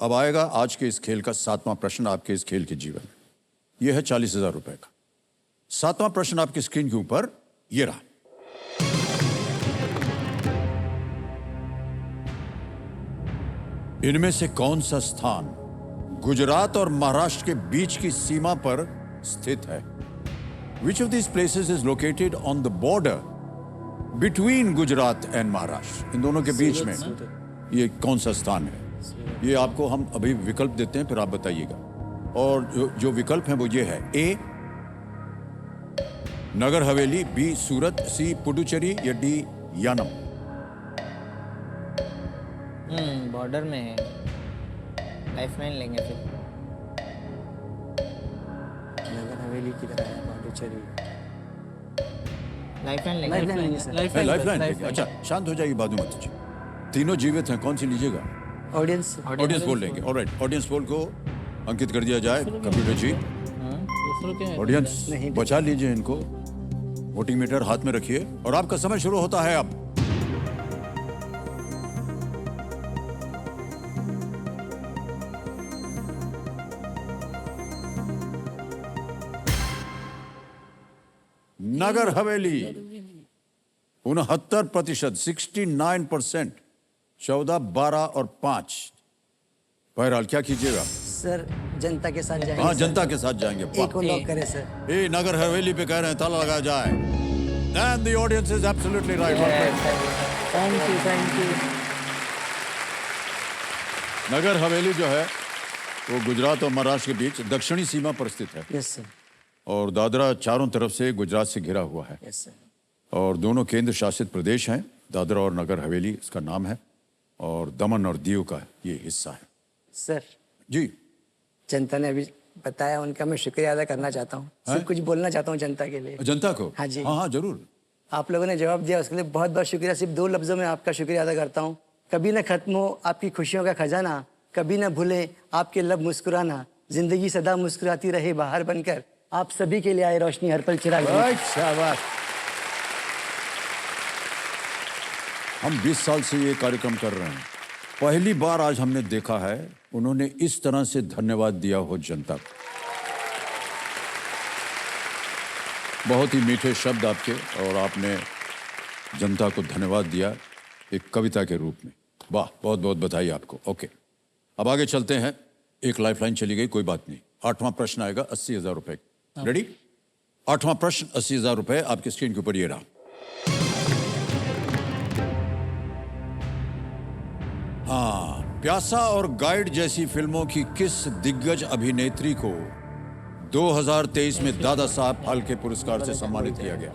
अब आएगा आज के इस खेल का 7वां प्रश्न आपके इस खेल के जीवन में। यह है 40,000 रुपए का 7वां प्रश्न आपकी स्क्रीन के ऊपर ये रहा। इनमें से कौन सा स्थान गुजरात और महाराष्ट्र के बीच की सीमा पर स्थित है? Which of these places is located on the border between Gujarat and Maharashtra? इन दोनों के बीच में ये कौन सा स्थान है? ये आपको हम अभी विकल्प देते हैं, फिर आप बताइएगा। और जो विकल्प हैं वो ये है: ए नगर हवेली, बी सूरत, सी पुडुचेरी या डी यानम। बॉर्डर में है, लाइफलाइन लेंगे फिर। नगर हवेली की तरह है पुडुचेरी। लाइफलाइन लेंगे। लाइफलाइन। अच्छा शांत हो जाइए, बाजू मत कीजिए। तीनों जीवित हैं, कौन सी लीजिएगा? ऑडियंस पोल लेंगे। ऑलराइट, ऑडियंस पोल को अंकित कर दिया जाए। कंप्यूटर जी, ऑडियंस बचा लीजिए इनको। वोटिंग मीटर हाथ में रखिए और आपका समय शुरू होता है अब। नगर हवेली 69%, 69%, 14, 12 और 5। बहरहाल क्या कीजिएगा सर? जनता के साथ जाएंगे। हाँ, जनता के साथ जाएंगे। एक को लॉक करें सर। ए नगर हवेली पे कह रहे हैं, ताला लगाया जाए। And the audience is absolutely right. Thank you. Nagar Haveli जो है वो गुजरात और महाराष्ट्र के बीच दक्षिणी सीमा पर स्थित है। Yes sir. और दादरा चारों तरफ से गुजरात से घिरा हुआ है। Yes sir. और दोनों केंद्र शासित प्रदेश हैं, दादरा और नगर हवेली इसका नाम है। और दमन और दीव का ये हिस्सा है। सर जी, जनता ने अभी बताया, उनका मैं शुक्रिया अदा करना चाहता हूँ। सिर्फ कुछ बोलना चाहता हूँ जनता के लिए। जनता को? हाँ जी। हाँ जरूर। आप लोगों ने जवाब दिया उसके लिए बहुत बहुत शुक्रिया। सिर्फ 2 लफ्जों में आपका शुक्रिया अदा करता हूँ। कभी न खत्म हो आपकी खुशियों का खजाना, कभी न भूले आपके लब मुस्कुराना, जिंदगी सदा मुस्कुराती रहे बाहर बनकर, आप सभी के लिए आए रोशनी हर पल चिराग। शाबाश। हम 20 साल से ये कार्यक्रम कर रहे हैं। पहली बार आज हमने देखा है उन्होंने इस तरह से धन्यवाद दिया हो जनता को। बहुत ही मीठे शब्द आपके, और आपने जनता को धन्यवाद दिया एक कविता के रूप में। वाह, बहुत बहुत बधाई आपको। ओके, अब आगे चलते हैं। एक लाइफलाइन चली गई, कोई बात नहीं। 8वां प्रश्न आएगा 80,000 रुपए। रेडी? 8वां प्रश्न 80,000 रुपए आपके स्क्रीन के ऊपर ये रहा। हाँ, प्यासा और गाइड जैसी फिल्मों की किस दिग्गज अभिनेत्री को 2023 में दादा साहब फाल्के पुरस्कार से सम्मानित किया गया?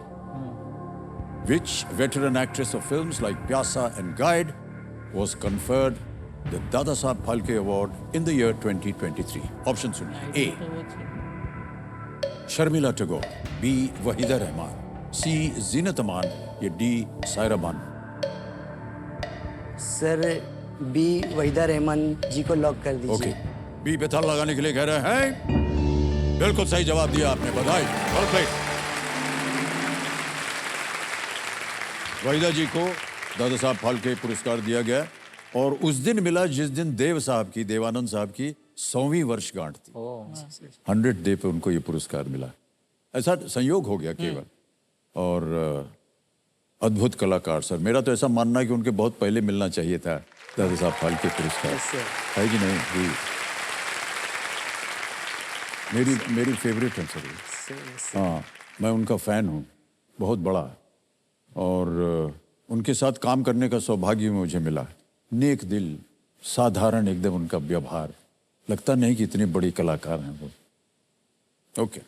Which veteran actress of films like Pyasa and Guide was conferred the Dada Saheb Phalke Award in the year 2023? Option सुनिए। A Sharmila Tagore, B Waheeda Rehman, C जीनत अमान या D Saira Banu. Sir B Waheeda Rehman ji को लॉक कर दीजिए। ओके, बी पे ताला लगाने के लिए कह रहे हैं। बिल्कुल सही जवाब दिया आपने, बधाई। वहीदा जी को दादा साहब फाल्के पुरस्कार दिया गया और उस दिन मिला जिस दिन देवानंद साहब की 100वीं वर्षगांठ थी। 100 डे पे उनको ये पुरस्कार मिला। ऐसा संयोग हो गया केवल। और अद्भुत कलाकार सर, मेरा तो ऐसा मानना है कि उनके बहुत पहले मिलना चाहिए था दादा साहब फाल्के पुरस्कार। है कि नहीं? मेरी फेवरेट है सर। हाँ, मैं उनका फैन हूँ, बहुत बड़ा। और उनके साथ काम करने का सौभाग्य मुझे मिला। नेक दिल, साधारण एकदम उनका व्यवहार, लगता नहीं कि इतनी बड़ी कलाकार हैं वो। ओके,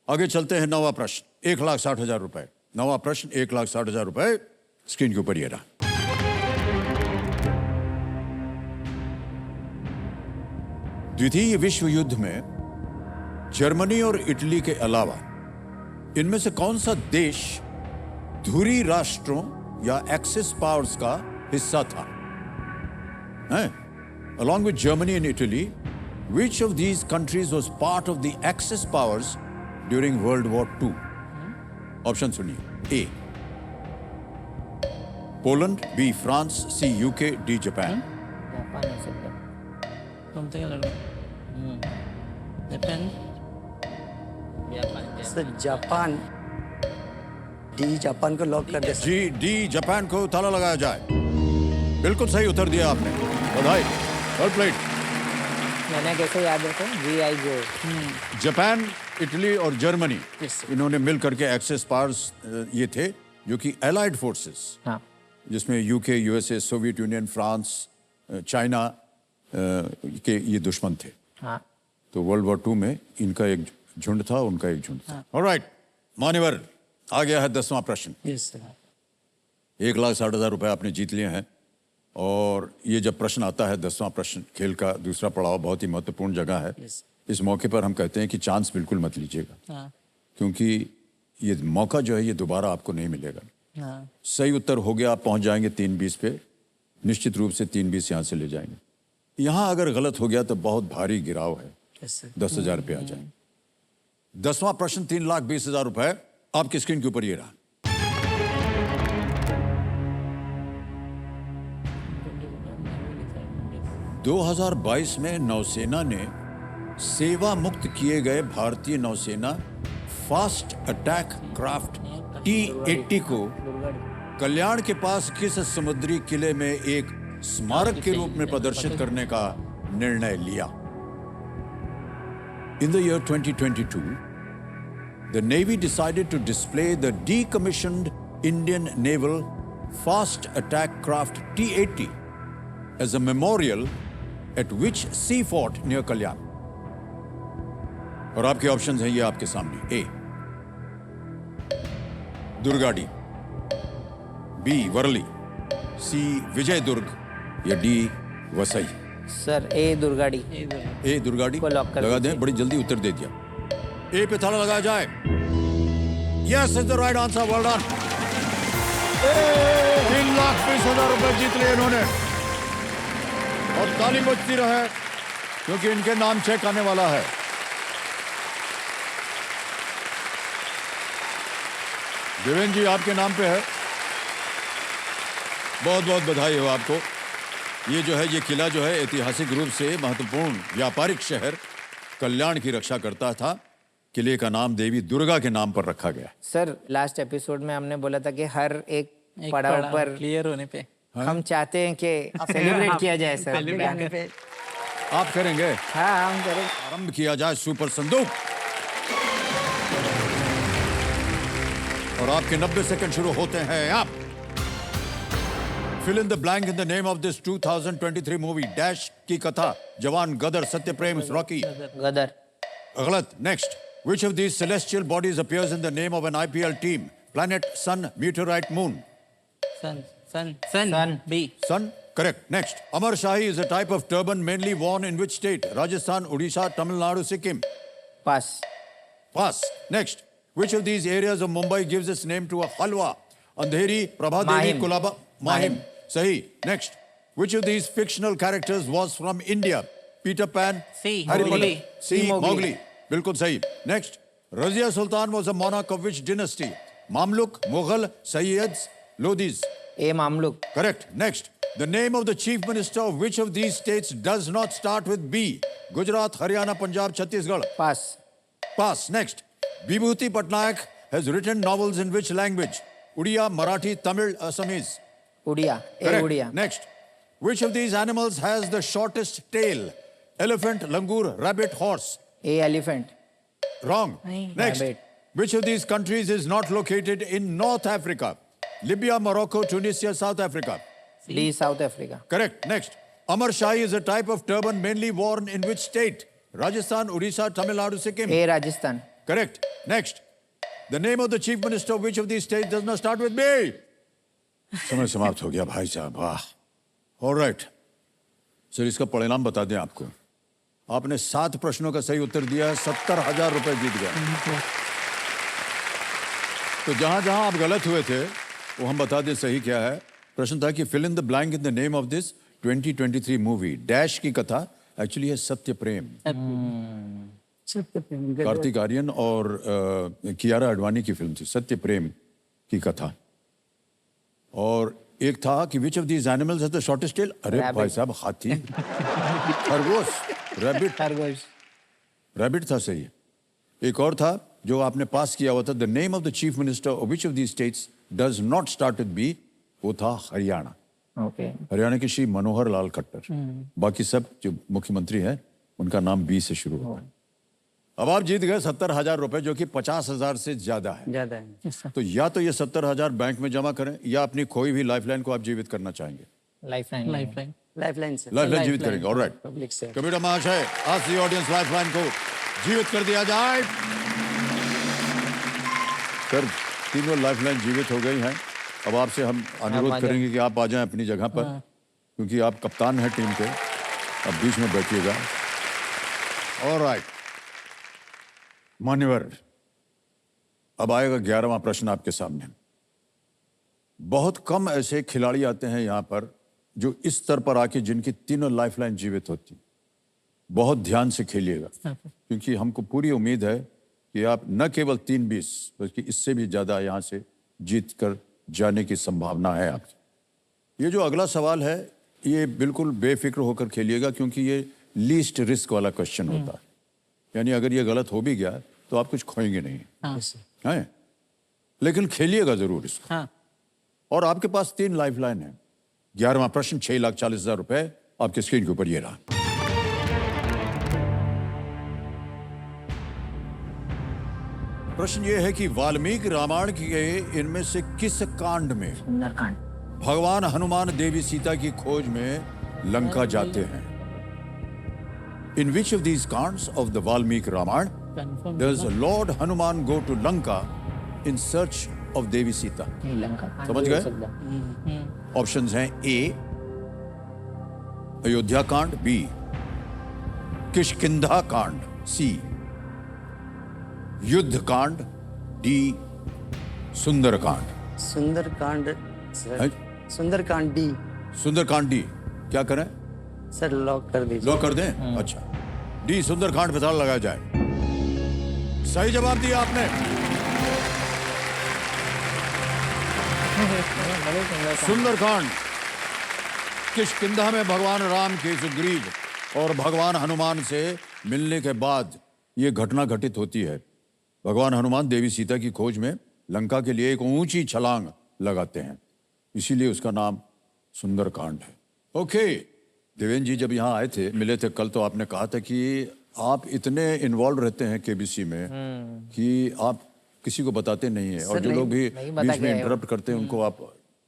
आगे चलते हैं। 9वां प्रश्न 1,60,000 रुपए। 9वां प्रश्न 1,60,000 रुपए स्क्रीन के ऊपर ये रहा। द्वितीय विश्व युद्ध में जर्मनी और इटली के अलावा इनमें से कौन सा देश धुरी राष्ट्रों या एक्सिस पावर्स का हिस्सा था? Along with Germany and Italy, which of these countries was part of the Axis powers during World War II? Option सुनिए। A Poland, B France, C UK, D Japan. Japan हो सकता है। कोणतं गेलं Japan Japan sir Japan, D Japan को lock कर दे sir. G D Japan को ताला लगाया जाए। बिल्कुल सही उत्तर दिया आपने, बधाई, वेल प्लेड। मैंने कैसे याद रखा GI जो जापान, इटली और जर्मनी, Yes, sir. इन्होंने मिल करके एक्सेस पावर्स ये थे जो कि एलाइड फोर्सेस, हाँ जिसमें UK, USA, Soviet union, France, China के ये दुश्मन थे। हाँ तो वर्ल्ड वॉर II में इनका एक झुंड था, उनका एक झुंड था। ऑलराइट, मान्यवर, आ गया है 10वां प्रश्न। यस सर 1,60,000 रुपए आपने जीत लिए हैं। और ये जब प्रश्न आता है 10वां प्रश्न, खेल का दूसरा पड़ाव, बहुत ही महत्वपूर्ण जगह है। यस इस मौके पर हम कहते हैं कि चांस बिल्कुल मत लीजिएगा, हाँ क्योंकि ये मौका जो है ये दोबारा आपको नहीं मिलेगा। हाँ सही उत्तर हो गया, आप पहुंच जाएंगे 320 पे, निश्चित रूप से 320 यहाँ से ले जाएंगे। यहाँ अगर गलत हो गया तो बहुत भारी गिराव है, यस सर 10,000 रुपये आ जाएंगे। 10वां प्रश्न 3,20,000 रुपए आपकी स्क्रीन के ऊपर ये रहा। हाँ 2022 में नौसेना ने सेवा मुक्त किए गए भारतीय नौसेना फास्ट अटैक क्राफ्ट T-80 को कल्याण के पास किस समुद्री किले में एक स्मारक के रूप में प्रदर्शित करने का निर्णय लिया? In the year 2022, the Navy decided to display the decommissioned Indian naval fast attack craft T-80 as a memorial at which sea fort near Kalyan? और आपके ऑप्शंस हैं ये आपके सामने। ए दुर्गाडी, बी वर्ली, सी विजय दुर्ग या डी वसई। सर ए दुर्गाड़ी ए दुर्गाडी को लॉक कर लगा दीजिए। दें, बड़ी जल्दी उत्तर दे दिया। ए पे ताला लगाया जाए। Yes is the right answer, well done. 3,20,000 रुपए जीत लिए इन्होंने। और ताली बजती रहे क्योंकि इनके नाम चेक आने वाला है। देवेंद्र जी आपके नाम पे है, बहुत बहुत बधाई हो आपको। ये जो है ये किला जो है ऐतिहासिक रूप से महत्वपूर्ण व्यापारिक शहर कल्याण की रक्षा करता था। किले का नाम देवी दुर्गा के नाम पर रखा गया। सर लास्ट एपिसोड में हमने बोला था कि हर एक पड़ाव पर क्लियर होने पे हम चाहते हैं कि सेलिब्रेट किया जाए सर। पे आप करेंगे? हाँ हम करें। आरंभ किया जाए सुपर संदूक। और आपके 90 सेकंड शुरू होते हैं। आप fill in the blank in the name of this 2023 movie dash की कथा। जवान, गदर, सत्य, प्रेम, रॉकी। गदर। गलत। Next, which of these celestial bodies appears in the name of an IPL team? Planet, sun, meteorite, moon. Sun sun Sun. Sun B Sun, correct. Next, Amar Shahi is a type of turban mainly worn in which state? Rajasthan, Odisha, Tamil Nadu, Sikkim. Pass. Pass. Next, which of these areas of Mumbai gives its name to a halwa? Andheri, Prabhadevi, Mahim. Kulaba, Mahim. Sahi. Next, which of these fictional characters was from India? Peter Pan, C. Harry Mowgli. Potter. C. Mowgli. बिल्कुल सही। Next, Razia Sultan was a monarch of which dynasty? Mamluk, Mughal, Sayyids, Lodhis. A Mamluk. Correct. Next, the name of the chief minister of which of these states does not start with B? Gujarat, Haryana, Punjab, Chhattisgarh. Pass. Pass. Next, Vibhuti Patnaik has written novels in which language? Udiya, Marathi, Tamil, Assamese. Odia. A Correct. Odia. Next, which of these animals has the shortest tail? Elephant, langur, rabbit, horse. A elephant. Wrong. Nahi. Next, Rabbit. which of these countries is not located in North Africa? Libya, Morocco, Tunisia, South Africa. D south Africa. Correct. Next, Amar Shahi is a type of turban mainly worn in which state? Rajasthan, Odisha, Tamil Nadu, Sikkim. A Rajasthan. Correct. Next, the name of the chief minister of which of these states does not start with B? समय समाप्त हो गया भाई साहब, वाह। All right. Sir इसका परिणाम बता दें आपको। आपने 7 प्रश्नों का सही उत्तर दिया है, 70,000 रुपए जीत गया। तो जहां जहां आप गलत हुए थे वो हम बता दें सही क्या है। प्रश्न था कि fill in the blank in the name of this 2023 movie dash की कथा एक्चुअली है सत्य प्रेम। कार्तिक आर्यन और कियारा आडवाणी की फिल्म थी सत्य प्रेम की कथा। और एक था कि which of these animals has the shortest tail. अरे Rabbit. भाई साहब, हाथी। खरगोश, रैबिट, खरगोश। रैबिट था सही है। एक और था जो आपने पास किया हुआ था, the name of the chief minister of which of the states does not start with B, वो था हरियाणा। ओके। हरियाणा के श्री मनोहर लाल खट्टर। बाकी सब जो मुख्यमंत्री हैं उनका नाम बी से शुरू होता है। अब आप जीत गए 70,000 रुपए, जो कि 50,000 से ज्यादा है। ज्यादा है। तो या तो ये 70,000 बैंक में जमा करें, या अपनी खोई हुई लाइफलाइन को आप जीवित करना चाहेंगे। लाइफलाइन। लाइफलाइन। लाइफलाइन से लाइफलाइन जीवित करेंगे, ऑलराइट। पब्लिक से कबीर महाशय, आज की ऑडियंस लाइफलाइन को जीवित कर दिया जाए। सर, तीनों लाइफलाइन जीवित हो गई हैं। अब आपसे हम अनुरोध करेंगे कि आप आ जाएं अपनी जगह पर, क्योंकि आप कप्तान हैं टीम के। अब बीच में बैठिएगा। ऑलराइट मान्यवर, अब आएगा 11वां प्रश्न आपके सामने। बहुत कम ऐसे खिलाड़ी आते हैं यहाँ पर जो इस स्तर पर आके जिनकी तीनों लाइफलाइन जीवित होती। बहुत ध्यान से खेलिएगा, क्योंकि हमको पूरी उम्मीद है कि आप न केवल 3-20 बल्कि इससे भी ज्यादा यहाँ से जीत कर जाने की संभावना है आपकी। ये जो अगला सवाल है, ये बिल्कुल बेफिक्र होकर खेलिएगा, क्योंकि ये लीस्ट रिस्क वाला क्वेश्चन होता है। यानी अगर ये गलत हो भी गया तो आप कुछ खोएंगे नहीं। हैं? लेकिन खेलिएगा जरूर इसको। हाँ। और आपके पास 3 लाइफलाइन है। 11वां प्रश्न, 6,40,000 रुपए आपके स्क्रीन के ऊपर ये रहा। प्रश्न ये है कि वाल्मीकि रामायण के इनमें से किस कांड में सुंदरकांड। भगवान हनुमान देवी सीता की खोज में लंका जाते हैं? In which of these cands of the Valmiki Ramayana does Lord Hanuman go to Lanka in search of Devi Sita? Lanka. समझ गए? ऑप्शंस हैं ए अयोध्या कांड, बी किष्किंधा कांड, सी युद्ध कांड, डी सुंदरकांड। सुंदरकांड सर। है? सुंदरकांड डी। सुंदरकांड डी। क्या करें? सर लॉक कर दीजिए। लॉक कर दें? अच्छा, डी सुंदरकांड पे ताला लगाया जाए। सही जवाब दिया आपने। सुंदरकांड किष्किंधा में भगवान राम के सुग्रीव और भगवान हनुमान से मिलने के बाद ये घटना घटित होती है। भगवान हनुमान देवी सीता की खोज में लंका के लिए एक ऊंची छलांग लगाते हैं, इसीलिए उसका नाम सुंदरकांड है। ओके, देवेंद्र जी जब यहाँ आए थे, मिले थे कल, तो आपने कहा था कि आप इतने इन्वॉल्व रहते हैं केबीसी में कि आप किसी को बताते नहीं है, और जो लोग भी बीच में इंटरप्ट करते हैं उनको आप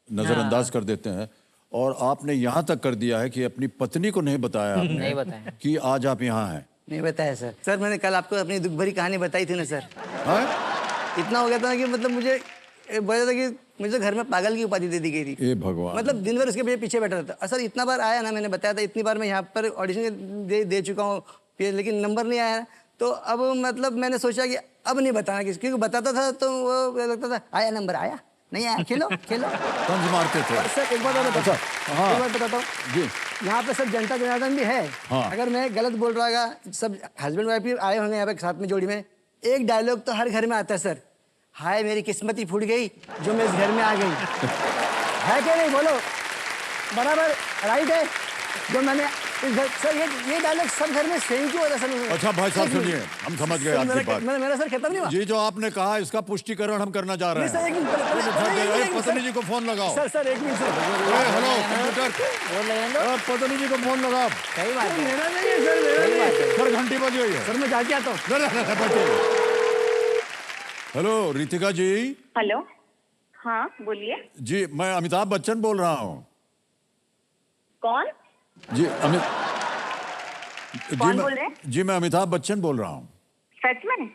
नजरअंदाज कर देते हैं। और आपने यहाँ तक कर दिया है कि अपनी पत्नी को नहीं बताया आपने नहीं बताया कि आज आप यहाँ हैं। नहीं बताया सर। सर मैंने कल आपको अपनी दुख भरी कहानी बताई थी ना सर। हाँ? इतना हो गया था कि मतलब मुझे बोला था कि मुझे घर में पागल की उपाधि दे दी गई थी। ए भगवान, मतलब दिन भर उसके पीछे बैठा रहता। सर इतना बार आया ना, मैंने बताया था इतनी बार मैं यहाँ पर ऑडिशन दे चुका हूँ, लेकिन नंबर नहीं आया। तो अब मतलब मैंने सोचा कि अब नहीं बताना किसी, क्योंकि बताता था तो वो लगता था आया नंबर, आया नहीं आया, खेलो खेलो तंज मारते थे। और सर एक बात और बताता हाँ। एक बात बताता हूँ जी, यहाँ पे सब जनता जनार्दन भी है। हाँ। अगर मैं गलत बोल रहा होगा, सब हस्बैंड वाइफ भी आए होंगे यहाँ पे साथ में जोड़ी में, एक डायलॉग तो हर घर में आता है सर, हाय मेरी किस्मत ही फूट गई जो मैं इस घर में आ गई। है क्या नहीं, बोलो बराबर राइट है जो मैंने इस घर। सर ये डायलॉग सब घर में सेम क्यों होता है सर? अच्छा भाई साहब सुनिए, हम समझ गए आपकी बात। मेरा सर खत्म नहीं हुआ। जी, जो आपने कहा इसका पुष्टिकरण हम करना चाह रहे नहीं, सर, हैं। एक मिनट, पत्नी जी को फोन लगाओ। सर एक मिनट सर। हेलो कंप्यूटर, बोल रहे हैं लोग। पत्नी जी को फोन लगाओ। सही बात है। मेरा नहीं है सर, मेरा नहीं है। सर घंटी बज गई है। सर मैं जाके आता हूँ। हेलो रितिका जी। हेलो, हाँ बोलिए। जी, मैं अमिताभ बच्चन बोल रहा हूँ। कौन? जी कौन बोल रहे हैं? जी मैं अमिताभ बच्चन बोल रहा हूँ। सच में?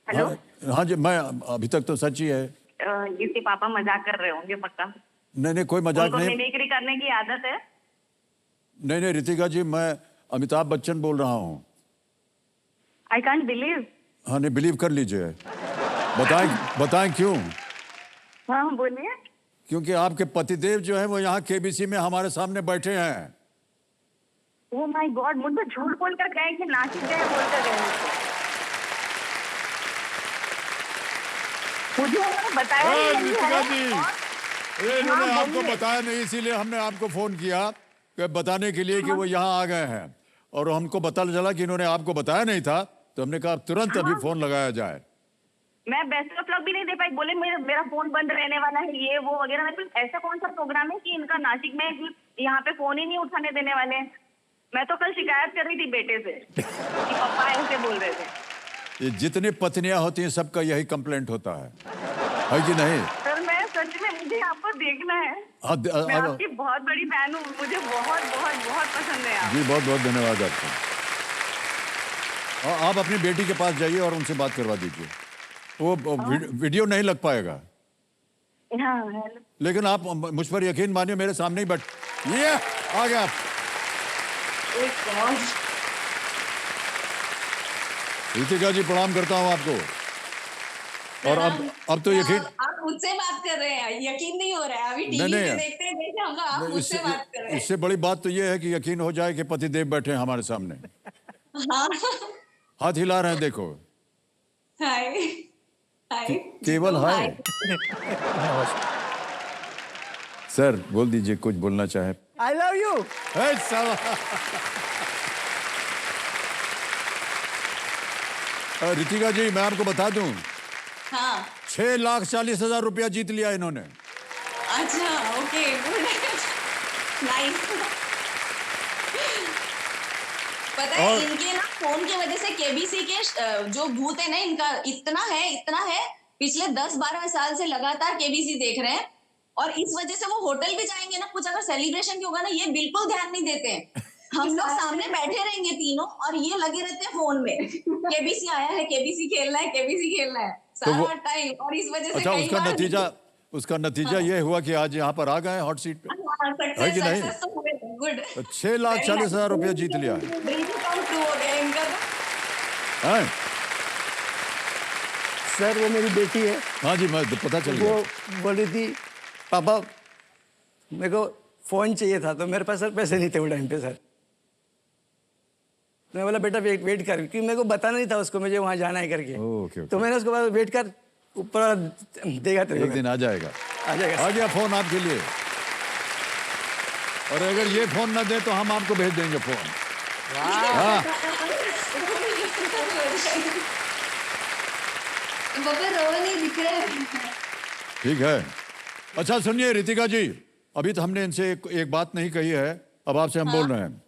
हेलो। हाँ जी, मैं अभी तक तो सच ही है। इसके पापा मजाक कर रहे होंगे पक्का। नहीं कोई मजाक उनको नहीं। मिमिक्री करने की आदत है। नहीं रितिका जी, मैं अमिताभ बच्चन बोल रहा हूँ। I can't believe. हाँ, नहीं बिलीव कर लीजिए। बताएं क्यों? हाँ बोलिए। क्योंकि आपके पतिदेव जो है वो यहाँ केबीसी में हमारे सामने बैठे हैं। ओह माय गॉड, मुझ पर झूठ बोल कर गए कि नासिक गए बोल कर गए? मुझे उन्होंने बताया ही नहीं रितिका है। जी, ये इन्होंने हाँ, आपको बोलिए। बताया नहीं, इसीलिए हमने आपको फोन किया कि बताने के लिए कि वो यहाँ आ गए हैं। और हमको पता चला कि इन्होंने आपको बताया नहीं था, तो हमने कहा तुरंत अभी फोन लगाया जाए। मैं बेस्ट ऑफ लक भी नहीं दे पाई, बोले मेरा फोन बंद रहने वाला है, ये वो वगैरह। मैं ऐसा कौन सा प्रोग्राम है कि इनका नासिक में यहाँ पे फोन ही नहीं उठाने देने वाले हैं। मैं तो कल शिकायत कर रही थी बेटे से कि पापा ऐसे बोल रहे थे। ये जितनी पत्नियां होती हैं सबका यही कंप्लेंट होता है कि नहीं? सर मैं सच में, मुझे आपको देखना है। मैं आपकी बहुत बड़ी फैन हूँ, मुझे बहुत बहुत बहुत पसंद है आप। जी बहुत बहुत धन्यवाद आपका। आप अपनी बेटी के पास जाइए और उनसे बात करवा दीजिए। वो वीडियो नहीं लग पाएगा, हाँ, लेकिन आप मुझ पर यकीन मानिए, मेरे सामने ही ये आ गया। रितिका जी प्रणाम करता हूँ आपको। और अब तो यकीन, आप मुझसे बात कर रहे हैं, यकीन नहीं हो रहा है। अभी टीवी पे देखते हैं जैसे हम, आप मुझसे बात कर रहे हैं। इससे बड़ी बात तो ये है कि यकीन हो जाए कि पतिदेव बैठे हैं हमारे सामने। हाँ। हाथ हिला रहे हैं, देखो। हाय हाय, केवल हाय। सर बोल दीजिए, कुछ बोलना चाहे। I love you. Ritika ji मैं आपको बता दूं, हाँ 6,40,000 रुपया जीत लिया इन्होंने। अच्छा, ओके, गुड, नाइस। पता है इनके ना फोन की वजह से केबीसी के जो भूत है ना, इनका इतना है पिछले 10-12 साल से लगातार केबीसी देख रहे हैं, और इस वजह से वो होटल भी जाएंगे ना, कुछ अगर सेलिब्रेशन भी होगा ना, ये बिल्कुल ध्यान नहीं देते हैं। हम लोग सामने बैठे रहेंगे तीनों और ये लगे रहते हैं फोन में, केबीसी आया है, केबीसी खेलना है, केबीसी खेलना है सारा टाइम, और इस वजह से अच्छा, उसका नतीजा ये हुआ कि आज यहाँ पर आ गए हॉट सीट पे, है कि नहीं? गुड। 6,40,000 रुपया जीत लिया है। सर वो मेरी बेटी है। हाँ जी, मैं पता चल गया। वो बोल रही थी पापा मेरे को फोन चाहिए था, तो मेरे पास सर पैसे नहीं थे वो टाइम पे सर। मैं बोला बेटा वेट कर, क्योंकि मेरे को बताना नहीं था उसको मुझे वहाँ जाना है करके। ओके। तो मैंने उसको बोला वेट कर, ऊपर देगा तेरे को। एक दिन आ जाएगा। आ गया फोन आपके लिए, और अगर ये फोन ना दे तो हम आपको भेज देंगे फोन। हाँ। पापा रो नहीं दिख रहे हैं। ठीक है। अच्छा सुनिए रितिका जी, अभी तो हमने इनसे एक बात नहीं कही है, अब आपसे हम बोल रहे हैं।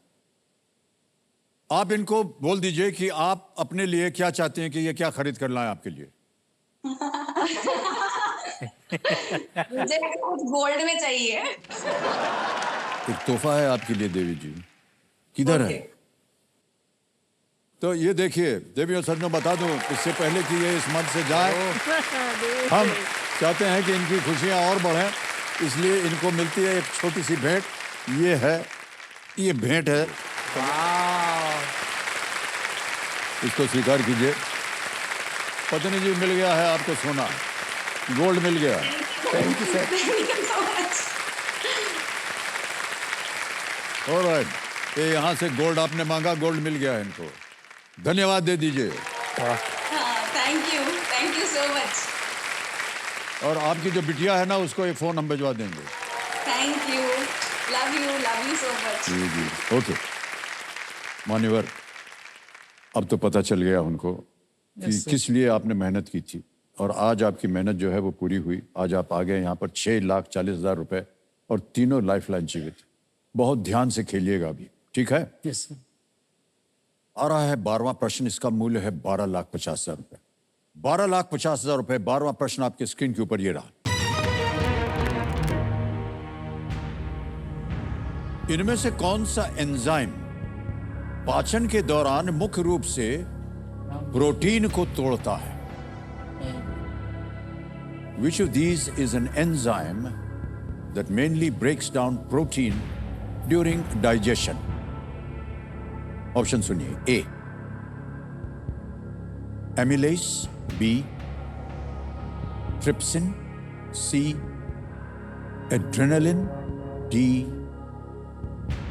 आप इनको बोल दीजिए कि आप अपने लिए क्या चाहते हैं, कि ये क्या खरीद कर लाएं आपके लिए। मुझे कुछ गोल्ड में चाहिए। एक तोहफा है आपके लिए देवी जी। किधर है? तो ये देखिए देवी और सज्जनों, बता दूं इससे पहले कि ये इस मंच से जाए, हम चाहते हैं कि इनकी खुशियां और बढ़ें, इसलिए इनको मिलती है एक छोटी सी भेंट। ये है, ये भेंट है, इसको स्वीकार कीजिए। पत्नी जी मिल गया है आपको सोना, गोल्ड मिल गया। Thank you sir. ऑलराइट, ये यहाँ से गोल्ड आपने मांगा, गोल्ड मिल गया है इनको। धन्यवाद दे दीजिए। Thank you so much. और आपकी जो बिटिया है ना, उसको एक फोन हम भिजवा देंगे। Thank you, love you so much. जी जी, ओके। मान्यवर, अब तो पता चल गया उनको कि किस लिए आपने मेहनत की थी, और आज आपकी मेहनत जो है वो पूरी हुई। आज आप आ गए यहाँ पर 6,40,000 रुपए और तीनों लाइफलाइन जीवित। बहुत ध्यान से खेलिएगा अभी, ठीक है? Yes sir. आ रहा है 12वां प्रश्न, इसका मूल्य है 12,50,000 रुपए। 12,50,000 रुपए। 12वां प्रश्न आपके स्क्रीन के ऊपर ये रहा। इनमें से कौन सा एंजाइम पाचन के दौरान मुख्य रूप से प्रोटीन को तोड़ता है? Which of these is an enzyme that mainly breaks down protein during digestion? Option सुनिए। A amylase, B trypsin, C adrenaline, D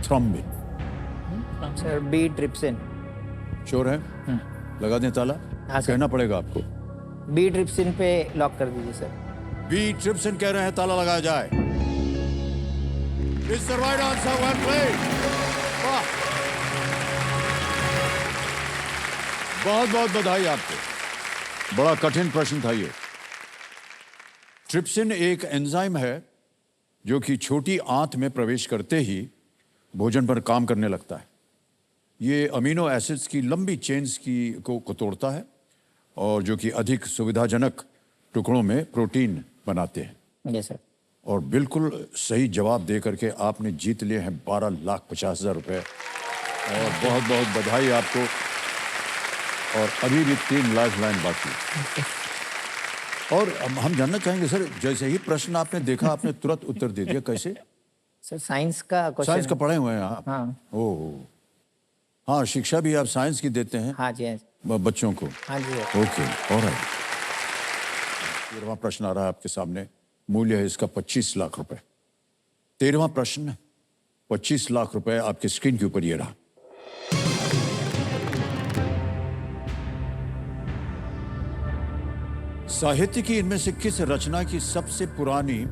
thrombin. Sir B trypsin. Sure है? लगा दें ताला? हाँ सर। कहना पड़ेगा आपको। बी ट्रिप्सिन पे लॉक कर दीजिए सर। बी ट्रिप्सिन कह रहे हैं, ताला लगाया जाए। It's the right answer, well played. वाह। बहुत बहुत बधाई आपको। बड़ा कठिन प्रश्न था ये। ट्रिप्सिन एक एंजाइम है जो कि छोटी आंत में प्रवेश करते ही भोजन पर काम करने लगता है। ये अमीनो एसिड्स की लंबी चेन्स को तोड़ता है और जो कि अधिक सुविधाजनक टुकड़ों में प्रोटीन बनाते हैं। Yes sir. और बिल्कुल सही जवाब दे करके आपने जीत लिए हैं 12,50,000 रुपए। और बहुत बहुत बधाई आपको। और अभी भी 3 लाइफलाइन बाकी है। और हम जानना चाहेंगे सर, जैसे ही प्रश्न आपने देखा आपने तुरंत उत्तर दे दिया, कैसे? सर साइंस का क्वेश्चन। साइंस का पढ़े हुए हैं आप? हाँ। ओह, हाँ, शिक्षा भी आप साइंस की देते हैं? हाँ जी, हाँ जी। बच्चों को? हाँ जी। Okay, alright. 13वां प्रश्न आ रहा है आपके सामने। मूल्य है इसका 25 लाख रुपए। 13वां प्रश्न, 25 लाख रुपए आपके स्क्रीन के ऊपर ये रहा। साहित्य की इनमें से किस रचना की सबसे पुरानी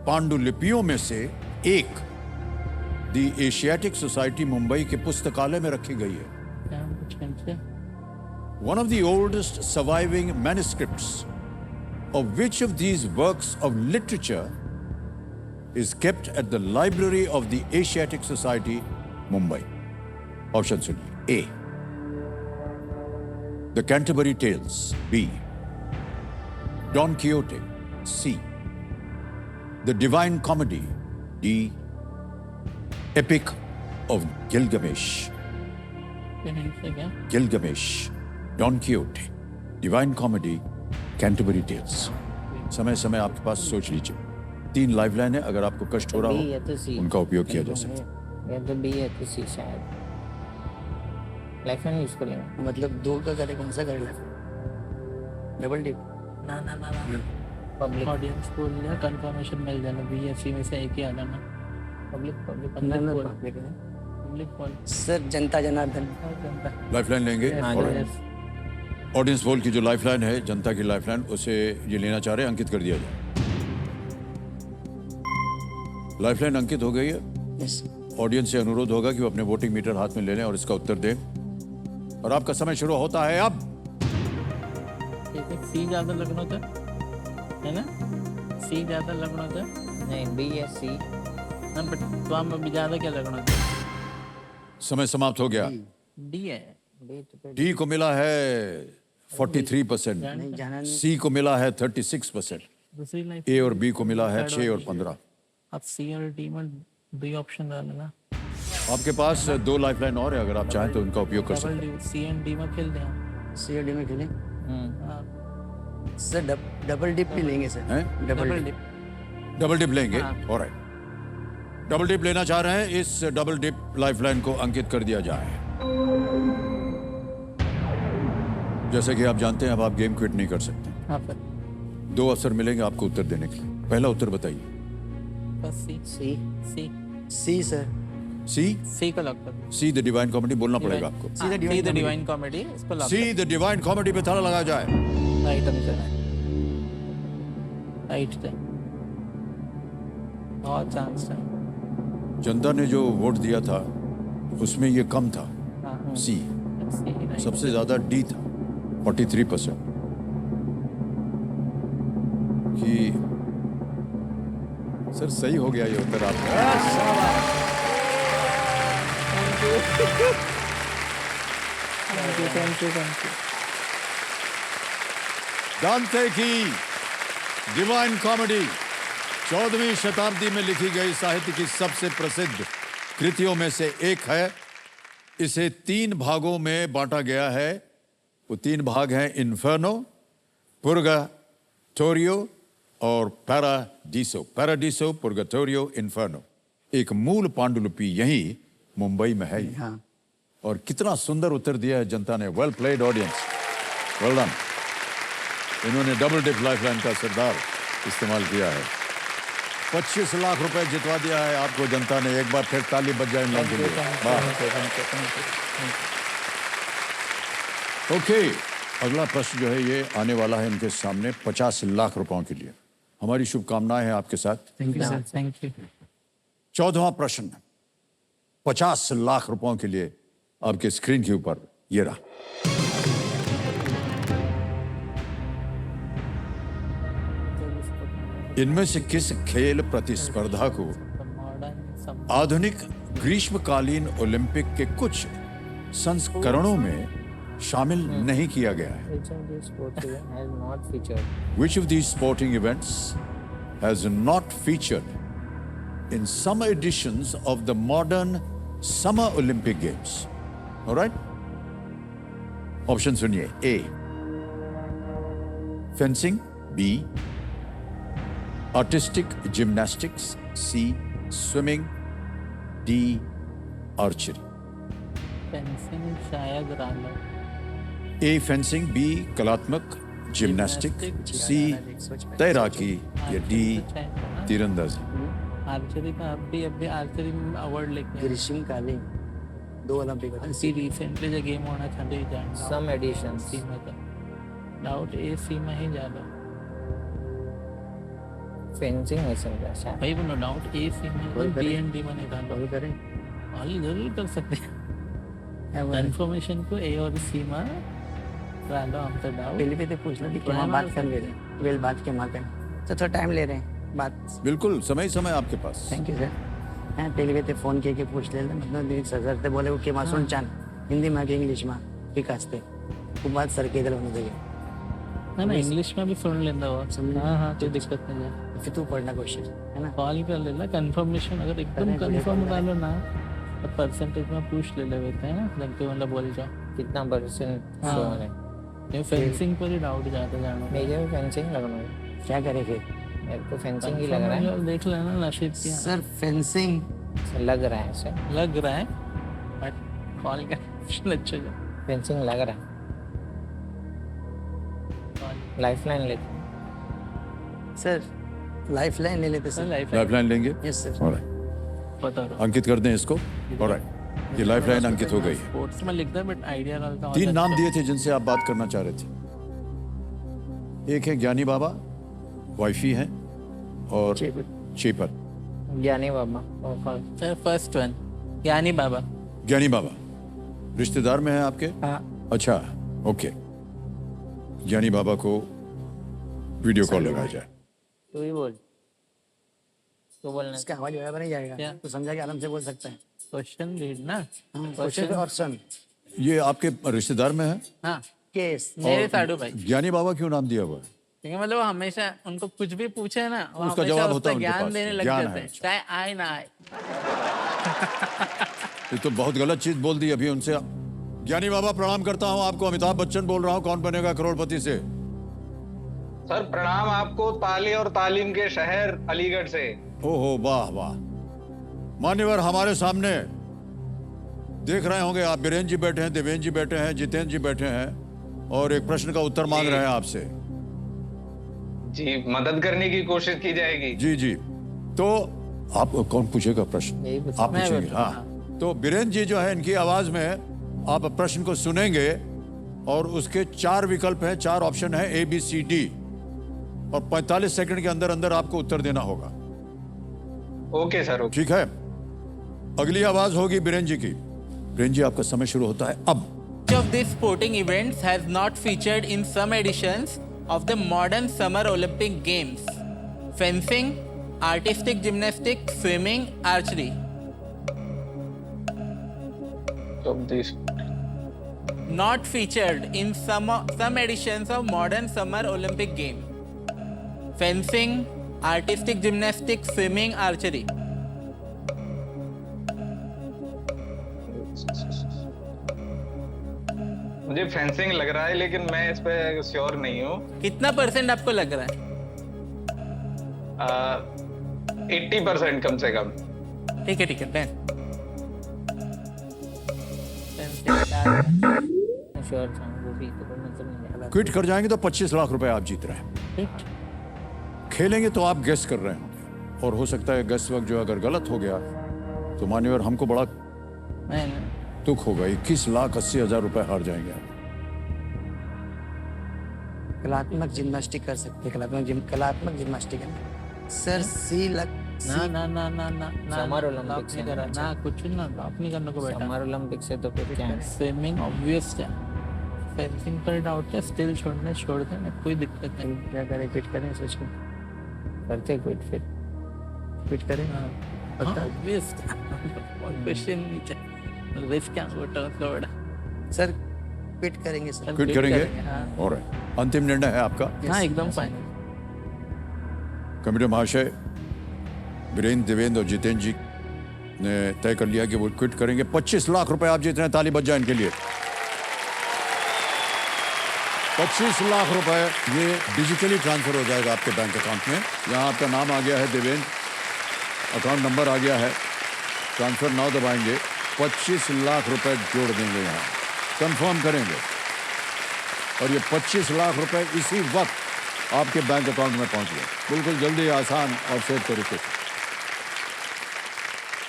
पांडुलिपियों में से एक द एशियाटिक सोसाइटी मुंबई के पुस्तकालय में रखी गई है? One of the oldest surviving manuscripts of which of these works of literature is kept at the library of the Asiatic Society, Mumbai? Option सुनिए। A. The Canterbury Tales. B. Don Quixote. C. The Divine Comedy. D. Epic of Gilgamesh. Gilgamesh, Don Quixote, Divine Comedy, Canterbury Tales. समय समय आपके पास सोच लीजिए। 3 lifeline है, अगर आपको कष्ट हो रहा बी है तो हो सी। उनका उपयोग किया जा सकता है। या तो बी है तो सी शायद। लाइफलाइन यूज कर लेंगे। मतलब 2 का करे, कौन सा कर ले? Double dip? ना ना ना ना पब्लिक ऑडियंस को लिया कंफर्मेशन मिल जाना बीएससी में से एक ही आ जाना। Public public public call sir जनता जनार्दन। जनता। लाइफलाइन लेंगे। हाँ, Alright. ऑडियंस पोल की जो लाइफलाइन है, जनता की लाइफलाइन, उसे ये लेना चाह रहे हैं, अंकित कर दिया जाए। लाइफलाइन अंकित हो गई है। यस। ऑडियंस से अनुरोध होगा कि वो अपने वोटिंग मीटर हाथ में ले लें और इसका उत्तर दें। और आपका समय शुरू होता है अब। एक सी ज्यादा लगना था, है ना? सी ज्यादा लगना था नहीं, बी या सी। ना, बट तो हम अभी ज्यादा क्या लगना था? समय समाप्त हो गया। डी है। बी तो फिर डी को मिला है 43%, नहीं जाना नहीं। सी को मिला है 36%, दूसरी लाइफ ए और बी को मिला है 6 और 15। आप सी और डी में बी ऑप्शन डाल लेना। आपके पास 2 लाइफलाइन और है, अगर आप चाहें तो उनका उपयोग कर सकते डबल हैं। डी सी एंड डी में खेल दें। सीडी में खेलें हाँ, सर। डबल डिप भी लेंगे सर। हैं? Double double dip. Dip. Double dip लेंगे। हाँ। ऑलराइट, डबल डिप लेना चाह रहे हैं। इस डबल डिप लाइफलाइन को अंकित कर दिया जाए। जैसे कि आप जानते हैं, अब आप गेम क्विट नहीं कर सकते। हाँ पर 2 अवसर मिलेंगे आपको उत्तर देने के लिए। पहला उत्तर बताइए। बस सी सी। सी सी सर। सी। सी को लॉक कर। सी द डिवाइन कॉमेडी बोलना पड़ेगा आपको। C the divine divine comedy इसको lock C the divine comedy पे ताला लगाया जाए। राइट आंसर है। राइट है। बहुत चांस है। जनता ने जो वोट दिया था उसमें ये कम था, हाँ सी। सी राइट। सबसे ज्यादा डी था, 43%। कि सर सही हो गया ये उत्तर आपका। Thank you. दांते की डिवाइन कॉमेडी 14वीं शताब्दी में लिखी गई साहित्य की सबसे प्रसिद्ध कृतियों में से एक है। इसे 3 भागों में बांटा गया है। वो 3 भाग हैं: इन्फर्नो, पुर्गाटोरियो और पैराडीसो। Paradiso, पुर्गाटोरियो, inferno. एक मूल पांडुलिपि यही मुंबई में है। हाँ। और कितना सुंदर उत्तर दिया है जनता ने। Well played audience, well done. इन्होंने डबल डिप लाइफलाइन का सरदार इस्तेमाल किया है। 25 लाख रुपए जितवा दिया है आपको जनता ने। एक बार फिर ताली बज जाए इन लोगों के लिए। वाह। ओके, अगला प्रश्न जो है ये आने वाला है इनके सामने 50 लाख रुपयों के लिए। हमारी शुभकामनाएं हैं आपके साथ। Thank you sir. Thank you. 14वां प्रश्न 50 लाख रुपयों के लिए आपके स्क्रीन के ऊपर ये रहा। इनमें से किस खेल प्रतिस्पर्धा को मॉडर्न आधुनिक ग्रीष्मकालीन ओलंपिक के कुछ संस्करणों में शामिल नहीं किया गया है? Which of these sports event has not featured? Which of these sporting events has not featured in some editions of the modern Summer Olympic Games? All right? Option सुनिए. A. Fencing. B. Artistic gymnastics. C. Swimming. D. Archery. Fencing शायद रालो A. Fencing. B. कलात्मक gymnastic. C. तैराकी. या D. तीरंदाजी. Archery का अभी archery में अवार्ड लेके आए। ग्रीष्मकालीन 2 ओलंपिक होते हैं। अभी रिसेंटली जो गेम होना था तो जान Some editions. सी में तो डाउट ए सी में ही जा लो Fencing है समझा शायद. भाई बोलो डाउट ए सी में कॉल करें। बी एंड डी में निकाल कॉल लो करें। ऑल जरूर कर सकते हैं क्या बोल रहे हैं? कंफर्मेशन को ए और सी में डालो हम तो डाउट पहले भी तो पूछ लो कि थोड़ा हम बात बात कर ले रहे हैं। वेल बात के माँ करें तो थोड़ा टाइम ले रहे हैं बात। बिल्कुल समय समय आपके पास. Thank you sir. हाँ पहले भी तो फोन के पूछ ले मतलब सर ते बोले कि मासून चान हिंदी में कि इंग्लिश में विकास पे वो बात सर के इधर होने देंगे ना ना इंग्लिश में भी सुन लेना वो सुन ले। हाँ हाँ कोई दिक्कत नहीं है फिर तू पढ़ना क्वेश्चन है ना। कॉल कर लेना कंफर्मेशन अगर एकदम करें, मुझे कंफर्म कॉल डालो ना तो परसेंटेज में पूछ ले लेते हैं ना जब के मतलब बोल जाओ कितना % हाँ। show है? ये फेंसिंग पर ही डाउट जाता जानो मुझे भी fencing लगना है. क्या करें फिर? मेरे को fencing ही लग रहा है. देख लेना नसीब क्या सर फेंसिंग लग रहा है सर. लग रहा है बट कॉल का ऑप्शन अच्छा है Fencing लग रहा है. Lifeline लेते हैं. सर लाइफ लाइन ले लेते सर। लाइफ लाइफलाइन लेंगे. Yes sir. All right. बता रहा अंकित कर दें इसको. All right. ये लाइफलाइन अंकित हो गई है. स्पोर्ट्स में लिखता है बट आइडिया रहता है 3 नाम दिए थे जिनसे आप बात करना चाह रहे थे. एक है ज्ञानी बाबा, वाइफी हैं, और चेपर. ज्ञानी बाबा. सर फर्स्ट वन ज्ञानी बाबा ज्ञानी बाबा रिश्तेदार में है आपके? हाँ. अच्छा, ओके. ज्ञानी बाबा को वीडियो कॉल लगाया जाए. तू ही बोल. तू बोलना. इसका आवाज बराबर नहीं जाएगा क्या? तो समझा के आराम से बोल सकते हैं। क्वेश्चन रीड ना क्वेश्चन और सन ये आपके रिश्तेदार में है? हाँ केस मेरे साडू भाई ज्ञानी बाबा क्यों नाम दिया हुआ है? क्योंकि मतलब वो हमेशा उनको कुछ भी पूछे ना वो उसका हमेशा जवाब होता है उनके ज्ञान पास, देने लग ज्ञान जाते है हैं चाहे आए ना आए ये तो बहुत गलत चीज बोल दी अभी उनसे. ज्ञानी बाबा प्रणाम करता हूँ आपको. अमिताभ बच्चन बोल रहा हूँ कौन बनेगा करोड़पति से. सर प्रणाम आपको ताली और तालीम के शहर अलीगढ़ से। ओहो वाह वाह. मान्यवर हमारे सामने देख रहे होंगे आप. बीरेन जी बैठे हैं, देवेंद्र जी बैठे हैं, जितेंद्र जी बैठे हैं और एक प्रश्न का उत्तर मांग रहे हैं आपसे. जी मदद करने की कोशिश की जाएगी। जी जी. तो आप कौन पूछेगा प्रश्न? यही पूछ- आप मैं पूछेंगे. पूछूंगा, हाँ. तो बीरेन जी जो है इनकी आवाज में आप प्रश्न को सुनेंगे और उसके 4 विकल्प हैं, 4 ऑप्शन है A B C D और 45 सेकंड के अंदर अंदर आपको उत्तर देना होगा. Okay sir okay. ठीक है. अगली आवाज होगी बीरेन जी की. बीरेन जी आपका समय शुरू होता है अब. Which of these sporting events has not featured in some editions of the modern Summer Olympic Games? Fencing, artistic gymnastics, swimming, archery. Not featured in some editions of modern Summer Olympic Games. Fencing, artistic gymnastics, swimming, archery. मुझे fencing लग रहा है लेकिन मैं इस पे sure नहीं हूँ। कितना परसेंट आपको लग रहा है? 80% कम से कम। ठीक है डन. श्योर था वो भी तो मतलब नहीं है. क्विट कर जाएंगे तो 25 लाख रुपए आप जीत रहे हैं. खेलेंगे तो आप गेस कर रहे होंगे और हो सकता है गेस वक्त जो अगर गलत हो गया तो मान्यवर हमको बड़ा दुख होगा. 21,80,000 रुपए हार जाएंगे आप. कलात्मक जिम्नास्टिक कर सकते हैं। कलात्मक जिम्नास्टिक है सर। सी लग ना Summer Olympics नहीं है करा ना कुछ ना लॉक नहीं करने को बेटा. समर ओलंपिक से तो फिर क्या है? स्विमिंग ऑब्वियस है. फेंसिंग पर डाउट है स्टिल छोड़ देना कोई दिक्कत नहीं. क्या करें फिट करें सोच करते क्विट फिर क्विट करें वेस्ट और क्वेश्चन नहीं चाहिए, वेस्ट क्या होता है उसका बड़ा। सर क्विट करेंगे सर। क्विट करेंगे? हाँ और अंतिम निर्णय है आपका? हाँ एकदम फाइन। कमेटी महाशय वीरेंद्र, देवेंद्र और जितेंद्र जी ने तय कर लिया कि वो क्विट करेंगे। 25 लाख रुपए आप जीत रहे हैं, ताली बज जाए इनके लिए। 25 लाख रुपए ये डिजिटली ट्रांसफर हो जाएगा आपके बैंक अकाउंट में। यहाँ आपका नाम आ गया है देवेंद्र, अकाउंट नंबर आ गया है, ट्रांसफर नाउ दबाएंगे, 25 लाख रुपए जोड़ देंगे, यहाँ कंफर्म करेंगे और ये 25 लाख रुपए इसी वक्त आपके बैंक अकाउंट में पहुंच गए। बिल्कुल जल्दी, आसान और सेफ तरीके से।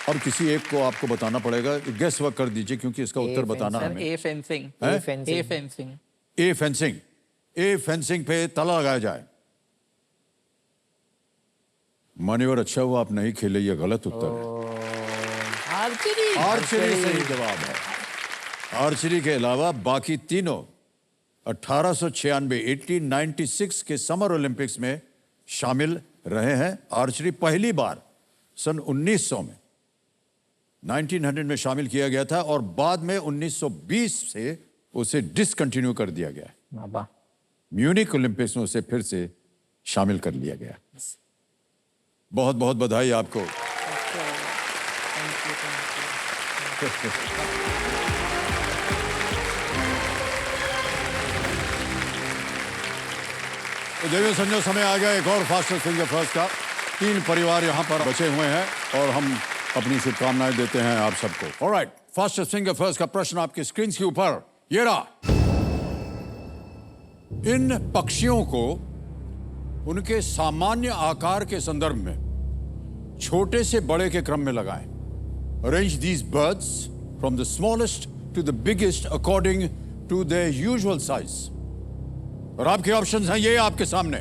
और किसी एक को आपको बताना पड़ेगा, गेस वर्क कर दीजिए क्योंकि इसका उत्तर बताना हमें। ए फेंसिंग, हैं? ए फेंसिंग, ए फेंसिंग, ए फेंसिंग पे ताला लगाया जाए। मान्यवर अच्छा हुआ आप नहीं खेले, ये गलत उत्तर है। आर्चरी, आर्चरी सही जवाब है। आर्चरी के अलावा बाकी तीनों 1896, 1896 के समर ओलंपिक्स में शामिल रहे हैं। आर्चरी पहली बार सन 1900 में 1900 में शामिल किया गया था और बाद में 1920 से उसे डिसकंटिन्यू कर दिया गया। बाबा म्यूनिक ओलंपिक्स में उसे फिर से शामिल कर लिया गया। बहुत बहुत बधाई आपको। तो देवी संजय, समय आ गया एक और फास्टेस्ट फिंगर फर्स्ट का। 3 परिवार यहाँ पर बचे हुए हैं और हम अपनी शुभकामनाएं देते हैं आप सबको। ऑलराइट, फास्टेस्ट फिंगर फर्स्ट का प्रश्न आपकी स्क्रीन के ऊपर ये रहा। इन पक्षियों को उनके सामान्य आकार के संदर्भ में छोटे से बड़े के क्रम में लगाएं। Arrange these birds from the smallest to the biggest according to their usual size. और आपके ऑप्शंस हैं ये आपके सामने।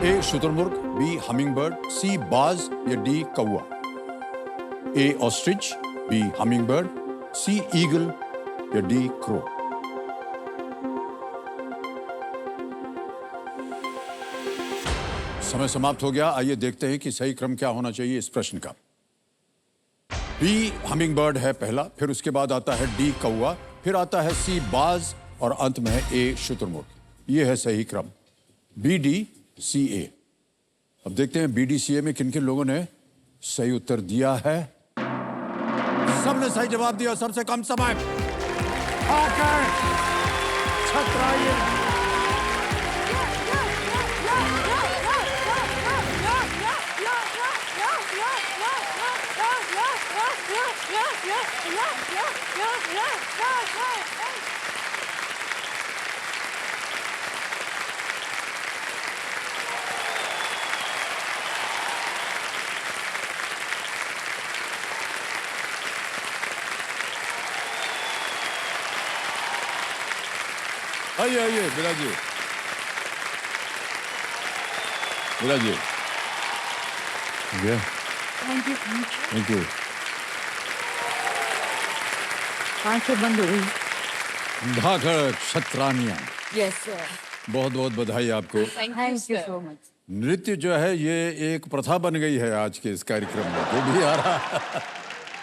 ए शुतुरमुर्ग, बी हमिंगबर्ड, सी बाज या डी कौवा। ए ऑस्ट्रिच, बी हमिंगबर्ड, सी ईगल या डी क्रो। समय समाप्त हो गया। आइए देखते हैं कि सही क्रम क्या होना चाहिए इस प्रश्न का। बी हमिंगबर्ड है पहला, फिर उसके बाद आता है डी कौवा, फिर आता है सी बाज और अंत में है ए शुतुरमुर्ग। ये है सही क्रम, बी डी सी ए। अब देखते हैं बी डी सी ए में किन किन लोगों ने सही उत्तर दिया है। सबने सही जवाब दिया। सबसे कम समय आकर छतराइए। आइए आइए बिराजिए, बिराजिए। Thank you. आंखें बंद हो गई। धाकड़ छतरानिया, यस सर, बहुत बहुत बधाई आपको। Thank you so much. नृत्य जो है ये एक प्रथा बन गई है आज के इस कार्यक्रम में। जो भी आ रहा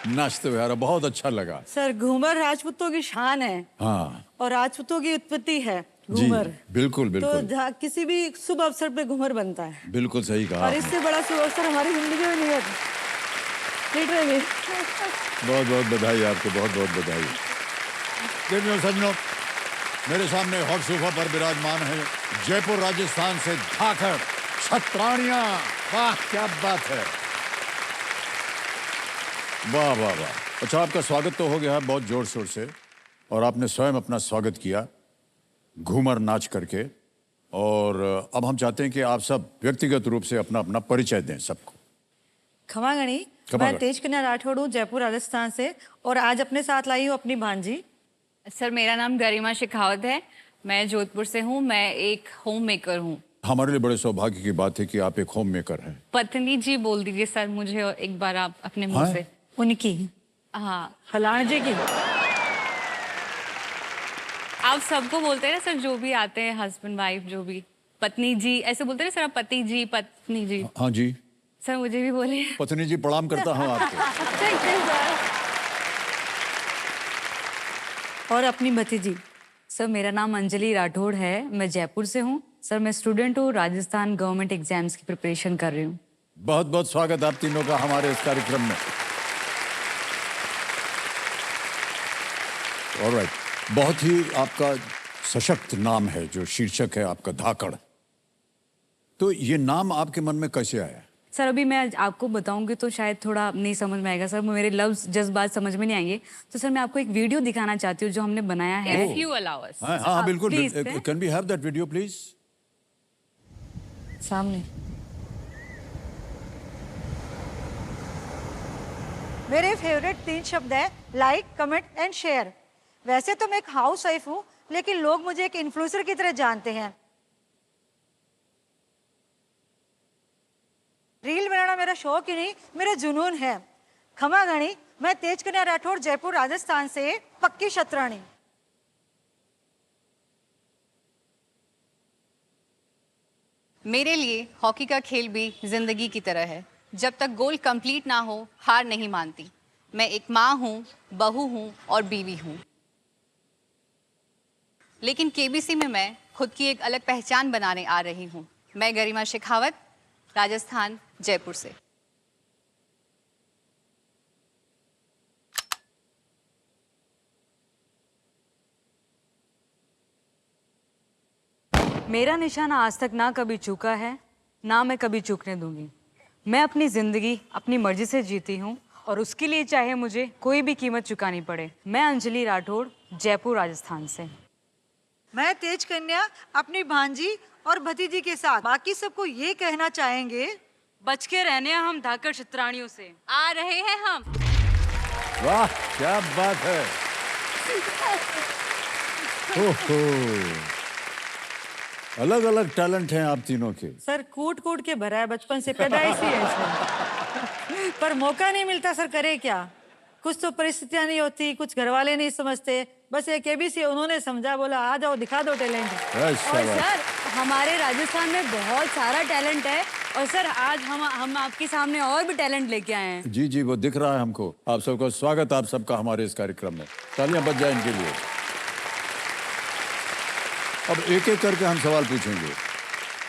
नाचते हुए आ रहा, बहुत अच्छा लगा। सर घूमर राजपूतों की शान है। हाँ और राजपूतों की उत्पत्ति है जी, घूमर। बिल्कुल तो बिल्कुल किसी भी शुभ अवसर पे घूमर बनता है बिल्कुल सही कहा और आपने। इससे बड़ा शुभ अवसर हमारी जिंदगी में नहीं है। लिटरली बहुत बहुत बधाई आपको, बहुत बहुत बधाई। देखिए सज्जनों, मेरे सामने हॉट सोफा पर विराजमान है जयपुर राजस्थान से धाकड़ छतरानिया। वाह क्या बात है, वाह वाह वाह। अच्छा, आपका स्वागत तो हो गया है बहुत जोर शोर से और आपने स्वयं अपना स्वागत किया घूमर नाच करके। और अब हम चाहते हैं कि आप सब व्यक्तिगत रूप से अपना अपना परिचय दें सबको। खमागणी, खमागणी। मैं तेज कन्या राठौड़ हूँ जयपुर राजस्थान से और आज अपने साथ लाई हूँ अपनी भांजी। सर मेरा नाम गरिमा शेखावत है, मैं जोधपुर से हूँ, मैं एक होम मेकर हूँ। हमारे लिए बड़े सौभाग्य की बात है कि आप एक होम मेकर हैं। पत्नी जी बोल दीजिए सर मुझे एक बार आप अपने मुंह हाँ? से। उनकी हाँ, फलाण जी की। आप सबको बोलते हैं ना सर, जो भी आते हैं हस्बैंड वाइफ जो भी। पत्नी जी ऐसे बोलते हैं सर, आप पति जी पत्नी जी। हाँ जी, सर मुझे भी बोलिए। पत्नी जी प्रणाम करता हूँ आपको। Thank you sir. और अपनी भतीजी। सर मेरा नाम अंजलि राठौड़ है, मैं जयपुर से हूँ। सर मैं स्टूडेंट हूँ, राजस्थान गवर्नमेंट एग्जाम्स की प्रिपरेशन कर रही हूँ। बहुत बहुत स्वागत आप तीनों का हमारे इस कार्यक्रम में। ऑलराइट, बहुत ही आपका सशक्त नाम है, जो शीर्षक है आपका धाकड़। तो ये नाम आपके मन में कैसे आया? सर अभी मैं आपको बताऊंगी तो शायद थोड़ा नहीं समझ में आएगा सर, मेरे लफ्ज जज्बात समझ में नहीं आएंगे। तो सर मैं आपको एक वीडियो दिखाना चाहती हूँ जो हमने बनाया है। If you allow us. हाँ हाँ बिल्कुल, please, can we have that video please? सामने मेरे फेवरेट 3 शब्द हैं लाइक, कमेंट एंड शेयर। वैसे तो मैं एक हाउस वाइफ हूँ, लेकिन लोग मुझे एक इन्फ्लुएंसर की तरह जानते हैं। रील बनाना मेरा शौक ही नहीं, मेरा जुनून है। खमा गणी, मैं तेज कन्या राठौड़, जयपुर राजस्थान से, पक्की शतरानी। मेरे लिए हॉकी का खेल भी जिंदगी की तरह है। जब तक गोल कंप्लीट ना हो, हार नहीं मानती। मैं एक माँ हूँ, बहू हूँ और बीवी हूँ। लेकिन केबीसी में मैं खुद की एक अलग पहचान बनाने आ रही हूँ। मैं गरिमा शेखावत, राजस्थान, जयपुर से। मेरा निशाना आज तक ना कभी चूका है, ना मैं कभी चूकने दूंगी। मैं अपनी जिंदगी अपनी मर्जी से जीती हूँ और उसके लिए चाहे मुझे कोई भी कीमत चुकानी पड़े। मैं अंजलि राठौड़, जयपुर राजस्थान से। मैं तेज कन्या अपनी भांजी और भतीजी के साथ बाकी सबको ये कहना चाहेंगे, बच के रहने हम धाकड़ शतरानियों से। आ रहे हैं हम। वाह क्या बात है। ओहो, अलग अलग टैलेंट हैं आप तीनों के। सर कूट कूट के भरा है, बचपन से पैदाइश ही है सर। पर मौका नहीं मिलता सर, करे क्या। कुछ तो परिस्थितियां नहीं होती, कुछ घर वाले नहीं समझते। बस एक केबीसी उन्होंने समझा, बोला आ जाओ दिखा दो टैलेंट। और सर हमारे राजस्थान में बहुत सारा टैलेंट है और सर आज हम आपके सामने और भी टैलेंट लेके आए हैं। जी जी वो दिख रहा है हमको। आप सबका स्वागत, आप सबका हमारे इस कार्यक्रम में। तालियां बज जाए इनके लिए। अब एक एक करके हम सवाल पूछेंगे।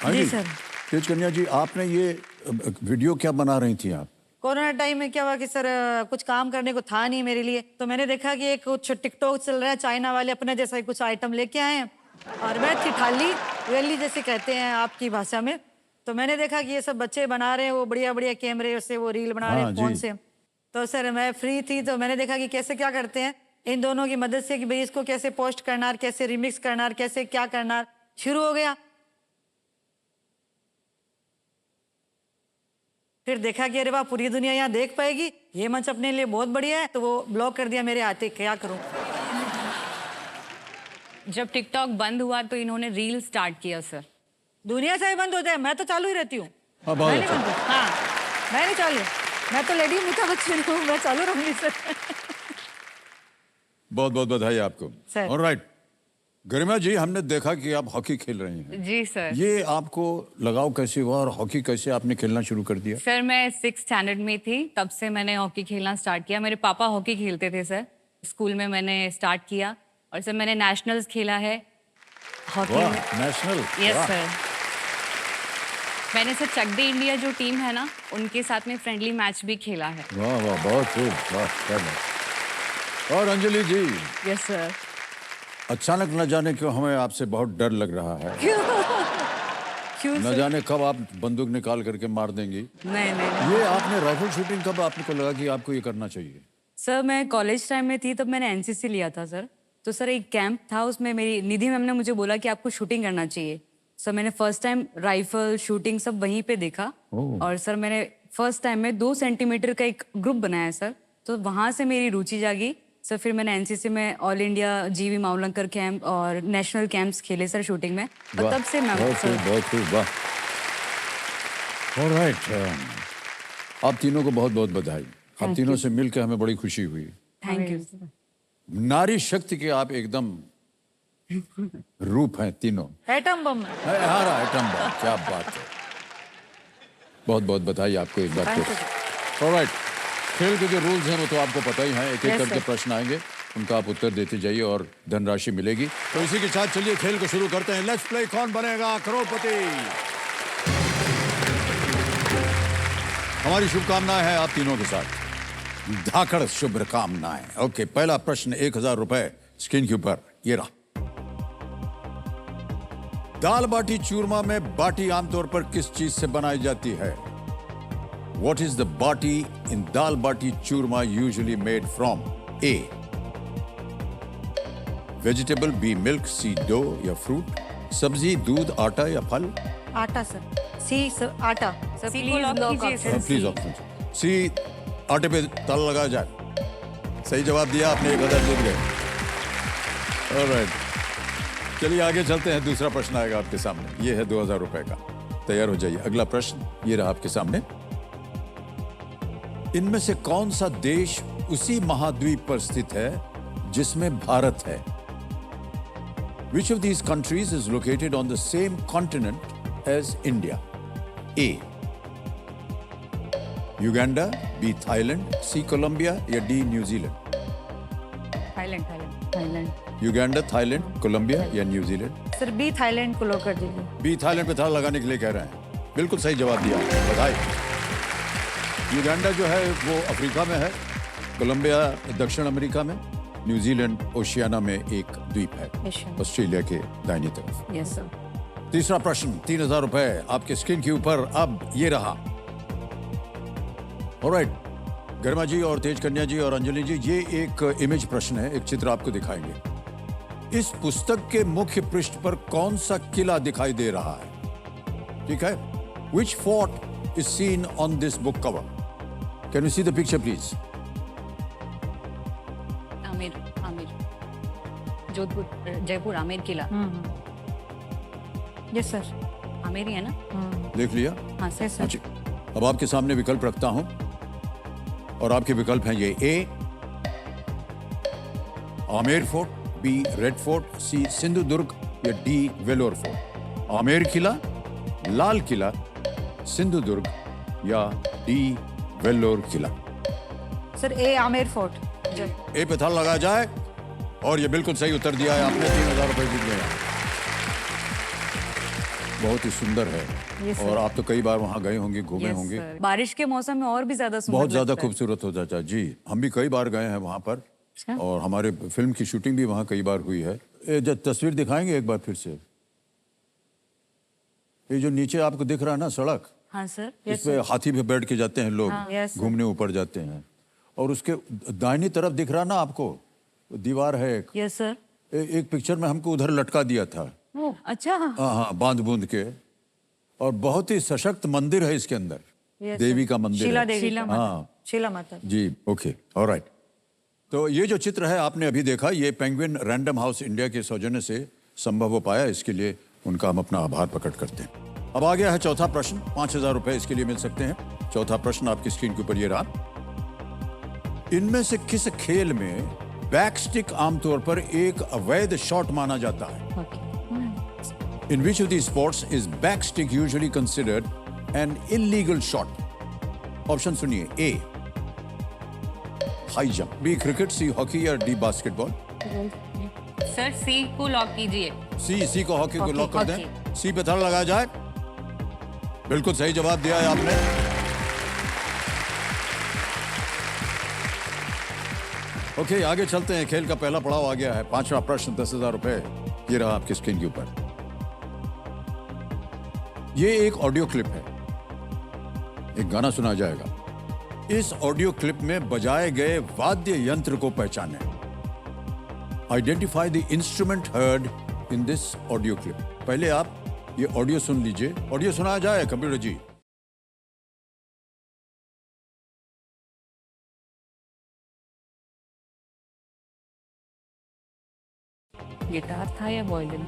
हाँ जी सर। तेज कन्या जी, आपने ये वीडियो क्या बना रही थी आप? कोरोना टाइम में क्या हुआ कि सर कुछ काम करने को था नहीं मेरे लिए, तो मैंने देखा कि एक कुछ टिकटॉक चल रहा है, चाइना वाले अपने जैसा ही कुछ आइटम लेके आए हैं और मैं थी थाली वेली जैसे कहते हैं आपकी भाषा में। तो मैंने देखा कि ये सब बच्चे बना रहे हैं, वो बढ़िया बढ़िया कैमरे से वो रील बना रहे हैं फोन से। तो सर मैं फ्री थी तो मैंने देखा कि कैसे क्या करते हैं इन दोनों की मदद से कि भाई इसको कैसे पोस्ट करना, कैसे रिमिक्स करना, कैसे क्या करना। शुरू हो गया। फिर देखा कि अरे वाह पूरी दुनिया यहाँ देख पाएगी, ये मंच अपने लिए बहुत बढ़िया है, तो वो ब्लॉक कर दिया मेरे आते। क्या करूं। जब टिकटॉक बंद हुआ तो इन्होंने रील स्टार्ट किया सर। दुनिया से ही बंद हो जाए, मैं तो चालू ही रहती हूँ। हाँ, मैं नहीं बंद, हाँ मैं नहीं चालू, मैं तो लेडी मीठा बच्ची हूँ, मैं चालू रहूंगी सर। बहुत बहुत बधाई आपको। सर। ऑलराइट गरिमा जी, हमने देखा कि आप हॉकी खेल रही हैं। जी सर। ये आपको लगाव कैसे हुआ और हॉकी कैसे आपने खेलना शुरू कर दिया? सर मैं 6th स्टैंडर्ड में थी, तब से मैंने हॉकी खेलना स्टार्ट किया। मेरे पापा हॉकी खेलते थे सर, स्कूल में मैंने स्टार्ट किया और सर मैंने नेशनल्स खेला है हॉकी में। नेशनल? Yes sir. मैंने सर चक दे इंडिया जो टीम है ना, उनके साथ में फ्रेंडली मैच भी खेला है। वाह वाह बहुत खूब, वाह क्या बात। और अंजलि जी, यस सर। अचानक न जाने क्यों हमें आपसे बहुत डर लग रहा है। क्यों न जाने कब आप बंदूक निकाल करके मार देंगी। नहीं नहीं ये आपने राइफल शूटिंग कब आपको लगा कि आपको ये करना चाहिए? सर मैं कॉलेज टाइम में थी, तब मैंने एनसीसी लिया था सर। तो सर एक कैंप था, उसमें मेरी निधि मैम ने मुझे बोला कि आपको शूटिंग करना चाहिए। सर मैंने फर्स्ट टाइम राइफल शूटिंग सब वहीं पे देखा और सर मैंने फर्स्ट टाइम में 2 सेंटीमीटर का एक ग्रुप बनाया सर। तो वहाँ से मेरी रुचि जागी सर। फिर मैंने एनसीसी में ऑल इंडिया जीवी मावलंकर कैंप और नेशनल कैंप्स खेले सर शूटिंग में, और तब से मैं बहुत खूब वाह। ऑलराइट, आप तीनों को बहुत बहुत बधाई। आप तीनों से मिलकर हमें बड़ी खुशी हुई। Thank you. नारी शक्ति के आप एकदम रूप हैं तीनों। Atom bomb. हारा एटम बम, क्या बात है। बहुत बहुत बधाई आपको एक बार Thank फिर। ऑलराइट, खेल के जो रूल्स हैं वो तो आपको पता ही हैं। एक एक Yes, करके sir. प्रश्न आएंगे, उनका आप उत्तर देते जाइए और धनराशि मिलेगी। तो इसी के साथ चलिए खेल को शुरू करते हैं। लेट्स प्ले कौन बनेगा करोड़पति। हमारी शुभकामनाएं हैं आप तीनों के साथ, धाकड़ शुभकामनाएं। ओके, पहला प्रश्न 1000 रुपए स्क्रीन के ऊपर ये रहा। दाल बाटी चूरमा में बाटी आमतौर पर किस चीज से बनाई जाती है? What is the baati in dal baati churma usually made from? A. Vegetable, B. Milk, C. Dough या fruit, सब्जी, दूध, आटा या फल? आटा सर। सी आटा। सर C प्लीज को लॉक lock कीजिए option। Sir. Please option C, आटे पे ताला लगाया जाए। सही जवाब दिया आपने, 1000 जीत गए। ऑलराइट, चलिए आगे चलते हैं। दूसरा प्रश्न आएगा आपके सामने, ये है 2000 रुपए का। तैयार हो जाइए। अगला प्रश्न ये रहा आपके सामने। इनमें से कौन सा देश उसी महाद्वीप पर स्थित है जिसमें भारत है? Which of these countries is located on the same continent as India? A. Uganda, B. Thailand, C. Colombia या D. New Zealand? Thailand Thailand Thailand. Uganda, Thailand, Colombia या न्यूजीलैंड? सर बी थाईलैंड को लॉक कर दीजिए। B Thailand पे ताला लगाने के लिए कह रहे हैं। बिल्कुल सही जवाब दिया, बधाई। युगांडा जो है वो अफ्रीका में है, कोलंबिया दक्षिण अमेरिका में, न्यूजीलैंड ओशियाना में एक द्वीप है, एशिया। ऑस्ट्रेलिया के दाहिनी तरफ। Yes sir. तीसरा प्रश्न 3000 रुपए आपके स्क्रीन के ऊपर अब ये रहा। ऑलराइट, गर्मा जी और तेज कन्या जी और अंजलि जी, ये एक इमेज प्रश्न है, एक चित्र आपको दिखाएंगे। इस पुस्तक के मुख्य पृष्ठ पर कौन सा किला दिखाई दे रहा है? ठीक है, which fort is seen on this book cover? Can you see the picture please? Amer Amer Jodhpur Jaipur Amer किला। Yes sir. आमेर ही है ना? देख लिया? हाँ सर। जी, अब आपके सामने विकल्प रखता हूं और आपके विकल्प हैं ये। A Amer fort, B red fort, C Sindhudurg या डी वेलोर फोर्ट। आमेर किला, लाल किला, सिंधुदुर्ग या डी वेलोर किला? Sir A Amer fort. A पे थाल लगाया जाए और ये बिल्कुल सही उत्तर दिया है आपने। 3000 रुपए जीत गए। बहुत ही सुंदर है और आप तो कई बार वहां गए होंगे, घूमे Yes, होंगे। sir. बारिश के मौसम में और भी ज्यादा सुंदर बहुत ज्यादा लगता है। खूबसूरत हो जाता है जी। हम भी कई बार गए हैं वहां पर और हमारे फिल्म की शूटिंग भी वहां कई बार हुई है। ये तस्वीर दिखाएंगे एक बार फिर से? ये जो नीचे आपको दिख रहा है ना सड़क, हाँ सर। इस पे हाथी पे बैठ के जाते हैं लोग, Yes, sir. घूमने ऊपर जाते हैं। और उसके दाहिनी तरफ दिख रहा ना आपको दीवार है एक, यस सर। एक पिक्चर में हमको उधर लटका दिया था। अच्छा। हाँ, बांध बूंद के। और बहुत ही सशक्त मंदिर है इसके अंदर, देवी का मंदिर शीला है। देवी। शीला माता। हाँ शीला माता। जी, ओके, ऑलराइट। तो ये जो चित्र है आपने अभी देखा, ये पेंगुइन रैंडम हाउस इंडिया के सौजन्य से संभव हो पाया। इसके लिए उनका हम अपना आभार प्रकट करते हैं। अब आ गया है चौथा प्रश्न, 5000 रुपए इसके लिए मिल सकते हैं। चौथा प्रश्न आपकी स्क्रीन के ऊपर ये रहा। इनमें से किस खेल में बैकस्टिक आमतौर पर एक अवैध शॉट माना जाता है? In which of these sports is backstick usually considered an illegal shot? Option सुनिए। A high jump, B cricket, C hockey या डी बास्केटबॉल? सर सी को लॉक कीजिए। सी को हॉकी को लॉक कर दें। सी पे थाला लगाया जाए। बिल्कुल सही जवाब दिया है आपने। ओके, आगे चलते हैं। खेल का पहला पड़ाव आ गया है। पांचवा प्रश्न 10,000 रुपए ये रहा आपकी स्क्रीन के ऊपर। ये एक ऑडियो क्लिप है, एक गाना सुना जाएगा। इस ऑडियो क्लिप में बजाए गए वाद्य यंत्र को पहचानें। Identify the instrument heard in this audio clip. पहले आप ये ऑडियो सुन लीजिए। ऑडियो सुनाया जाए कंप्यूटर जी। गिटार था या वायलिन?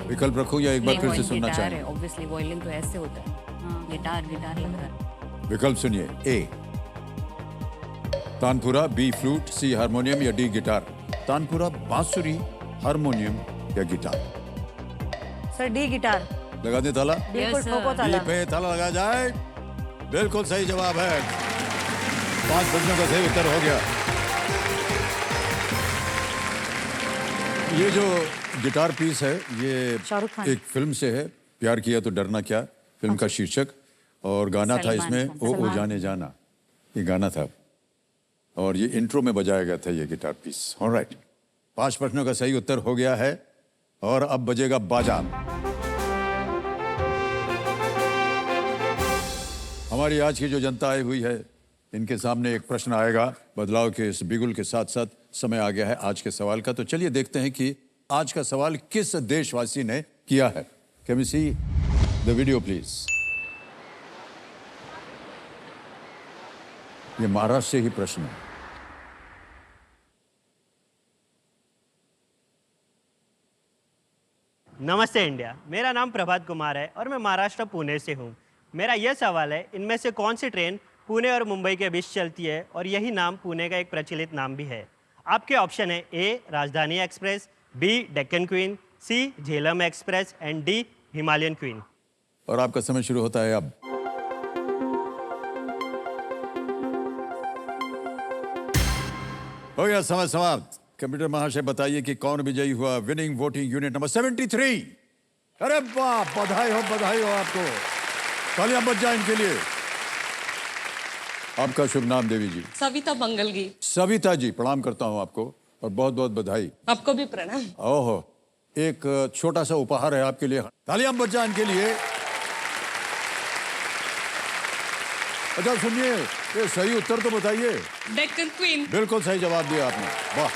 विकल्प रखो या एक बार फिर से सुनना गिटार है चाहिए? ऑब्वियसली, वायलिन तो ऐसे होता है। हाँ, गिटार गिटार लग रहा है। विकल्प सुनिए। ए तानपुरा, बी फ्लूट, सी हारमोनियम या डी गिटार? तानपुरा बांसुरी, हारमोनियम या गिटार? Sir D guitar. लगा दे ताला? बिल्कुल sir. ठोको डी ताला। पे ताला लगाया जाए। बिल्कुल सही जवाब है। 5 प्रश्नों का सही उत्तर हो गया। ये जो गिटार पीस है ये शाहरुख खान। एक फिल्म से है, प्यार किया तो डरना क्या, फिल्म का शीर्षक, और गाना था सलमान इसमें खान। ओ जाने जाना, ये गाना था और ये इंट्रो में बजाया गया था ये गिटार पीस। ऑलराइट, 5 प्रश्नों का सही उत्तर हो गया है और अब बजेगा बाजा। हमारी आज की जो जनता आई हुई है इनके सामने एक प्रश्न आएगा बदलाव के इस बिगुल के साथ साथ। समय आ गया है आज के सवाल का, तो चलिए देखते हैं कि आज का सवाल किस देशवासी ने किया है। Can we see the video please. ये महाराष्ट्र से ही प्रश्न है। नमस्ते इंडिया, मेरा नाम प्रभात कुमार है और मैं महाराष्ट्र पुणे से हूँ। मेरा यह सवाल है, इनमें से कौन सी ट्रेन पुणे और मुंबई के बीच चलती है और यही नाम पुणे का एक प्रचलित नाम भी है। आपके ऑप्शन है A Rajdhani Express, B Deccan Queen, C Jhelum Express and D Himalayan Queen. और आपका समय शुरू होता है अब। हो गया समय समाप्त। कंप्यूटर महाशय बताइए कि कौन विजयी हुआ विनिंग वोटिंग यूनिट नंबर 73। अरे वाह, बधाई हो आपको, तालियां बज जाए इनके लिए। आपका शुभ नाम देवी जी? सविता मंगलगी। सविता जी, प्रणाम करता हूं आपको और बहुत बहुत बधाई। आपको भी प्रणाम। ओहो, एक छोटा सा उपहार है आपके लिए, तालियां बज जाए इनके लिए। अच्छा सुनिए, ये सही उत्तर तो बताइए। डेक्कन क्वीन। बिल्कुल सही जवाब दिया आपने, वाह।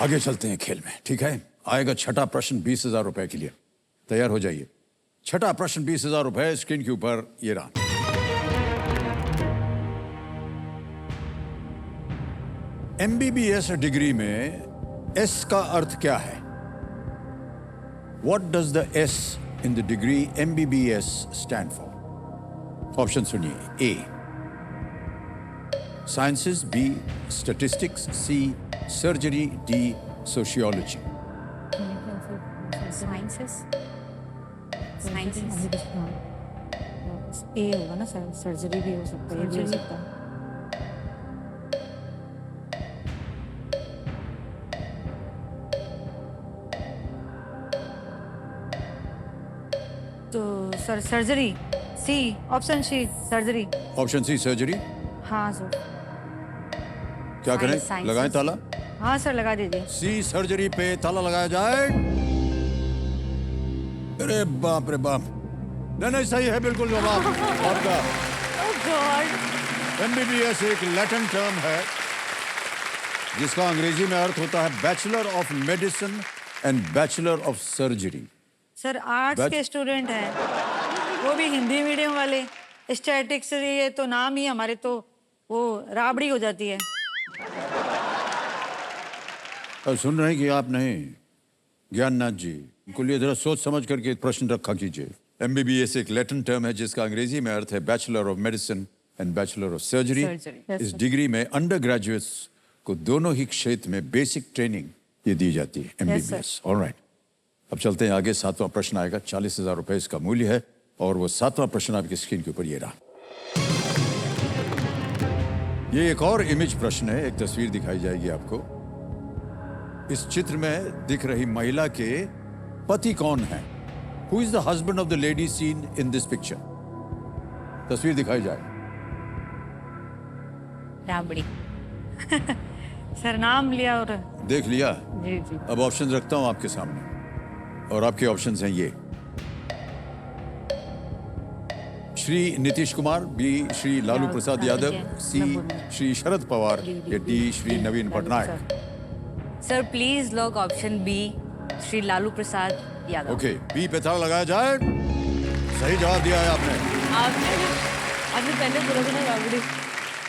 आगे चलते हैं खेल में, ठीक है? आएगा छठा प्रश्न 20,000 रुपए के लिए, तैयार हो जाइए। छठा प्रश्न 20,000 रुपए स्क्रीन के ऊपर ये रहा। MBBS डिग्री में S का अर्थ क्या है? What does the S in the degree MBBS stand for? Option सुनिए। A Sciences, B Statistics, C Surgery, D Sociology। Sciences A होगा ना सर, सर्जरी भी हो सकता है, ये भी हो सकता है। तो sir surgery, C option C surgery. Option C surgery. हाँ सर। क्या करें, Sciences। लगाएं ताला? हाँ सर, लगा दीजिए। सी सर्जरी पे ताला लगाया जाए। अरे बाप रे बाप, नहीं सही है बिल्कुल जवाब आपका। MBBS एक लैटिन टर्म है जिसका अंग्रेजी में अर्थ होता है bachelor of medicine and bachelor of surgery. Sir arts के स्टूडेंट हैं, वो भी हिंदी मीडियम वाले। स्टैटिक्स ये तो नाम ही हमारे तो वो राबड़ी हो जाती है। और सुन रहे हैं कि आप नहीं, ज्ञाननाथ जी, उनको लिए जरा सोच समझ करके प्रश्न रखा कीजिए। MBBS एक लैटिन टर्म है जिसका अंग्रेजी में अर्थ है bachelor of medicine and bachelor of surgery. इस डिग्री में अंडर ग्रेजुएट्स को दोनों ही क्षेत्र में बेसिक ट्रेनिंग ये दी जाती है, MBBS। ऑलराइट, अब चलते हैं आगे। 7वां प्रश्न आएगा, 40,000 रुपए इसका मूल्य है और वो 7वां प्रश्न आपकी स्क्रीन के ऊपर ये रहा। ये एक और इमेज प्रश्न है, एक तस्वीर दिखाई जाएगी आपको। इस चित्र में दिख रही महिला के पति कौन है? Who is the husband of the lady seen in this picture? तस्वीर दिखाई जाए। राबड़ी। सर नाम लिया और देख लिया? जी जी। अब ऑप्शन रखता हूं आपके सामने और आपके ऑप्शंस हैं ये। श्री नीतीश कुमार, बी श्री लालू प्रसाद यादव, सी श्री शरद पवार या D Shri Naveen Patnaik. Sir please lock option B, Shri Lalu Prasad Yadav. Okay, B पे ताला लगाया जाए। सही जवाब दिया है आपने। आपने पहले बोला था ना राबड़ी।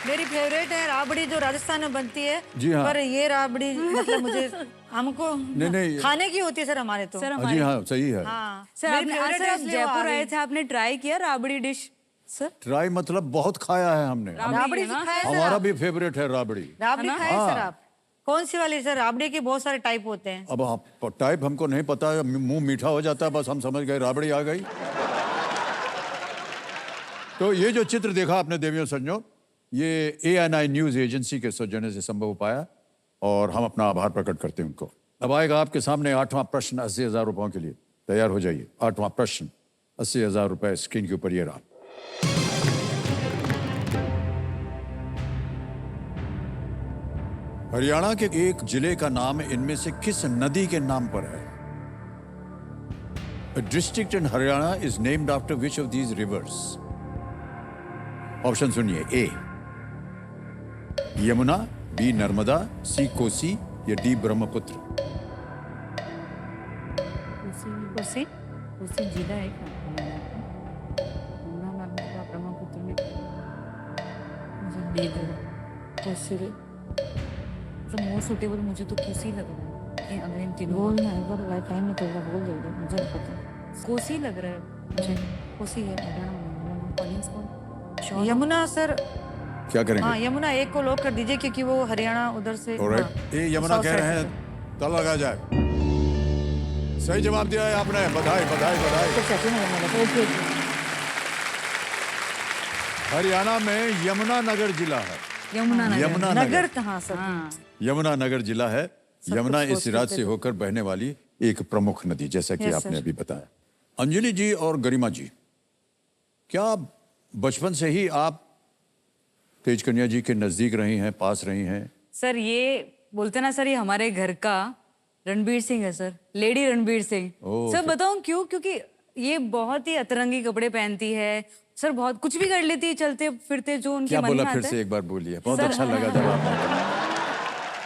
मेरी फेवरेट है राबड़ी, जो राजस्थान में बनती है। जी हाँ। पर ये राबड़ी मतलब मुझे हमको नहीं खाने की होती है सर हमारे तो। सर जी हाँ, सही है। हाँ सर मेरी आपने favorite सर है, आप इसलिए वो आ जयपुर गई। आए थे, आपने ट्राई किया राबड़ी डिश? सर ट्राई मतलब बहुत खाया है हमने। राबड़ी तो खाए सर हमारा आप? भी फेवरेट है राबड़ी। राबड़ी है ना? खाए सर आप? कौन सी वाली सर? राबड़ी के बहुत सारे टाइप होते हैं। अब आप टाइप हमको नहीं पता है, मुंह मीठा हो जाता है, बस हम समझ गए राबड़ी आ गई। तो ये जो चित्र देखा आपने देवियों सज्जनों, ये ANI न्यूज एजेंसी के सौजन्य से संभव हो पाया और हम अपना आभार प्रकट करते हैं उनको। अब आएगा आपके सामने 8वां प्रश्न 80,000 रुपयों के लिए। तैयार हो जाइए। 8वां प्रश्न 80,000 रुपए स्क्रीन के ऊपर ये रहा। हरियाणा के एक जिले का नाम इनमें से किस नदी के नाम पर है? A district in Haryana is named after which of these rivers? Option सुनिए। A Yamuna, B Narmada, C Kosi या D ब्रह्मपुत्र। कोसी कोसी जिला है क्या? यमुना, नर्मदा, ब्रह्मपुत्र में मुझे कोसी तो मोस्ट सुटेबल मुझे तो कोसी लग रहा है। अगर इन तीनों बोल ना एक बार टाइम निकल रहा, बोल दे मुझे नहीं पता। कोसी लग रहा है मुझे। कोसी है। यमुना सर। क्या करेंगे? हाँ यमुना एक को लॉक कर दीजिए क्योंकि वो हरियाणा उधर से। ऑलराइट, ये यमुना कह रहे हैं, तल लगा जाए। सही जवाब दिया है आपने, बधाई बधाई बधाई। हरियाणा में यमुना नगर जिला है। यमुना नगर कहाँ सर? यमुना नगर जिला है। यमुना इस राज्य से होकर बहने वाली एक प्रमुख नदी, जैसा कि आपने अभी बताया। अंजलि जी और गरिमा जी, क्या बचपन से ही आप तेज कन्या जी के नजदीक रही हैं, पास रही हैं? सर ये बोलते ना सर, ये हमारे घर का रणबीर सिंह है sir, lady Ranbir Singh. Sir बताऊं क्यों? क्योंकि ये बहुत ही अतरंगी कपड़े पहनती है सर, बहुत कुछ भी कर लेती है, चलते फिरते जो उनके मन में आता है। फिर से एक बार बोलिए, बहुत अच्छा लगा जब आपने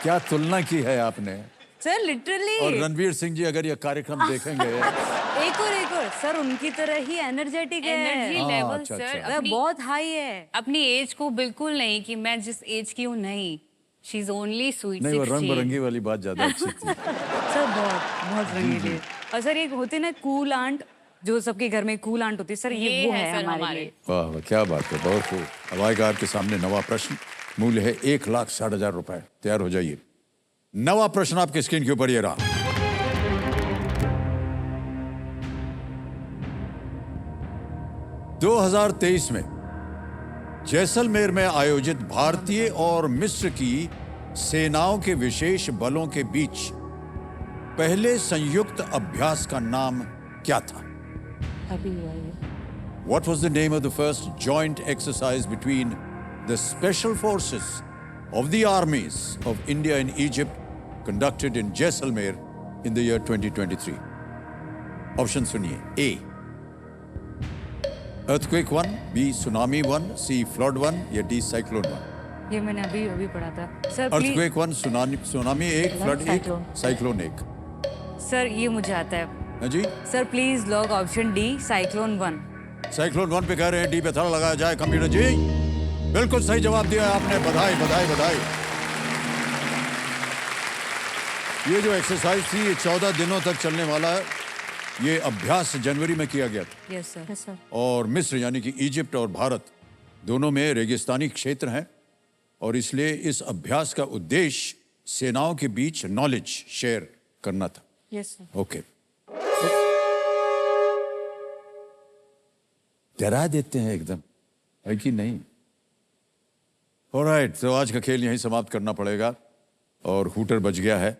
क्या तुलना की है आपने सर, लिटरली। और रणवीर सिंह जी अगर ये कार्यक्रम देखेंगे एक और सर उनकी तरह ही एनर्जेटिक है। एनर्जी लेवल अच्छा, सर अच्छा। बहुत हाई है। अपनी एज को बिल्कुल नहीं कि मैं जिस एज की हूँ, नहीं। She is only sweet. नहीं, वो रंग बिरंगी वाली बात ज्यादा अच्छी थी। सर बहुत रंगीली है। और सर एक होते ना कूल आंट, जो सबके घर में कूल आंट होती है सर, ये वो है हमारे लिए। वाह वाह, क्या बात है, बहुत खूब। अब आएगा आपके सामने नवा प्रश्न, मूल्य है 1,60,000 रुपए। तैयार हो जाइए। नवा प्रश्न आपके स्क्रीन के ऊपर ये रहा। दो 2023 में जैसलमेर में आयोजित भारतीय और मिस्र की सेनाओं के विशेष बलों के बीच पहले संयुक्त अभ्यास का नाम क्या था? What was the name of the first joint exercise between the special forces of the armies of India and Egypt conducted in Jaisalmer in the year 2023? Option सुनिए। A earthquake 1, B tsunami 1, C flood 1 या D cyclone 1? ये मैंने अभी पढ़ा था sir. earthquake 1, tsunami 1, flood 1, cyclone 1। Sir ये मुझे आता है। हाँ जी sir please lock option D, cyclone 1। Cyclone 1 पे कह रहे हैं, डी पे थोड़ा लगाया जाए कंप्यूटर जी। बिल्कुल सही जवाब दिया आपने, बधाई बधाई बधाई। ये जो एक्सरसाइज थी ये 14 दिनों तक चलने वाला है। ये अभ्यास जनवरी में किया गया था। Yes sir. और मिस्र यानी कि इजिप्ट और भारत दोनों में रेगिस्तानी क्षेत्र हैं और इसलिए इस अभ्यास का उद्देश्य सेनाओं के बीच नॉलेज शेयर करना था। Yes sir. ओके, डरा देते हैं एकदम, है कि नहीं? ऑलराइट, तो आज का खेल यहीं समाप्त करना पड़ेगा और हूटर बज गया है।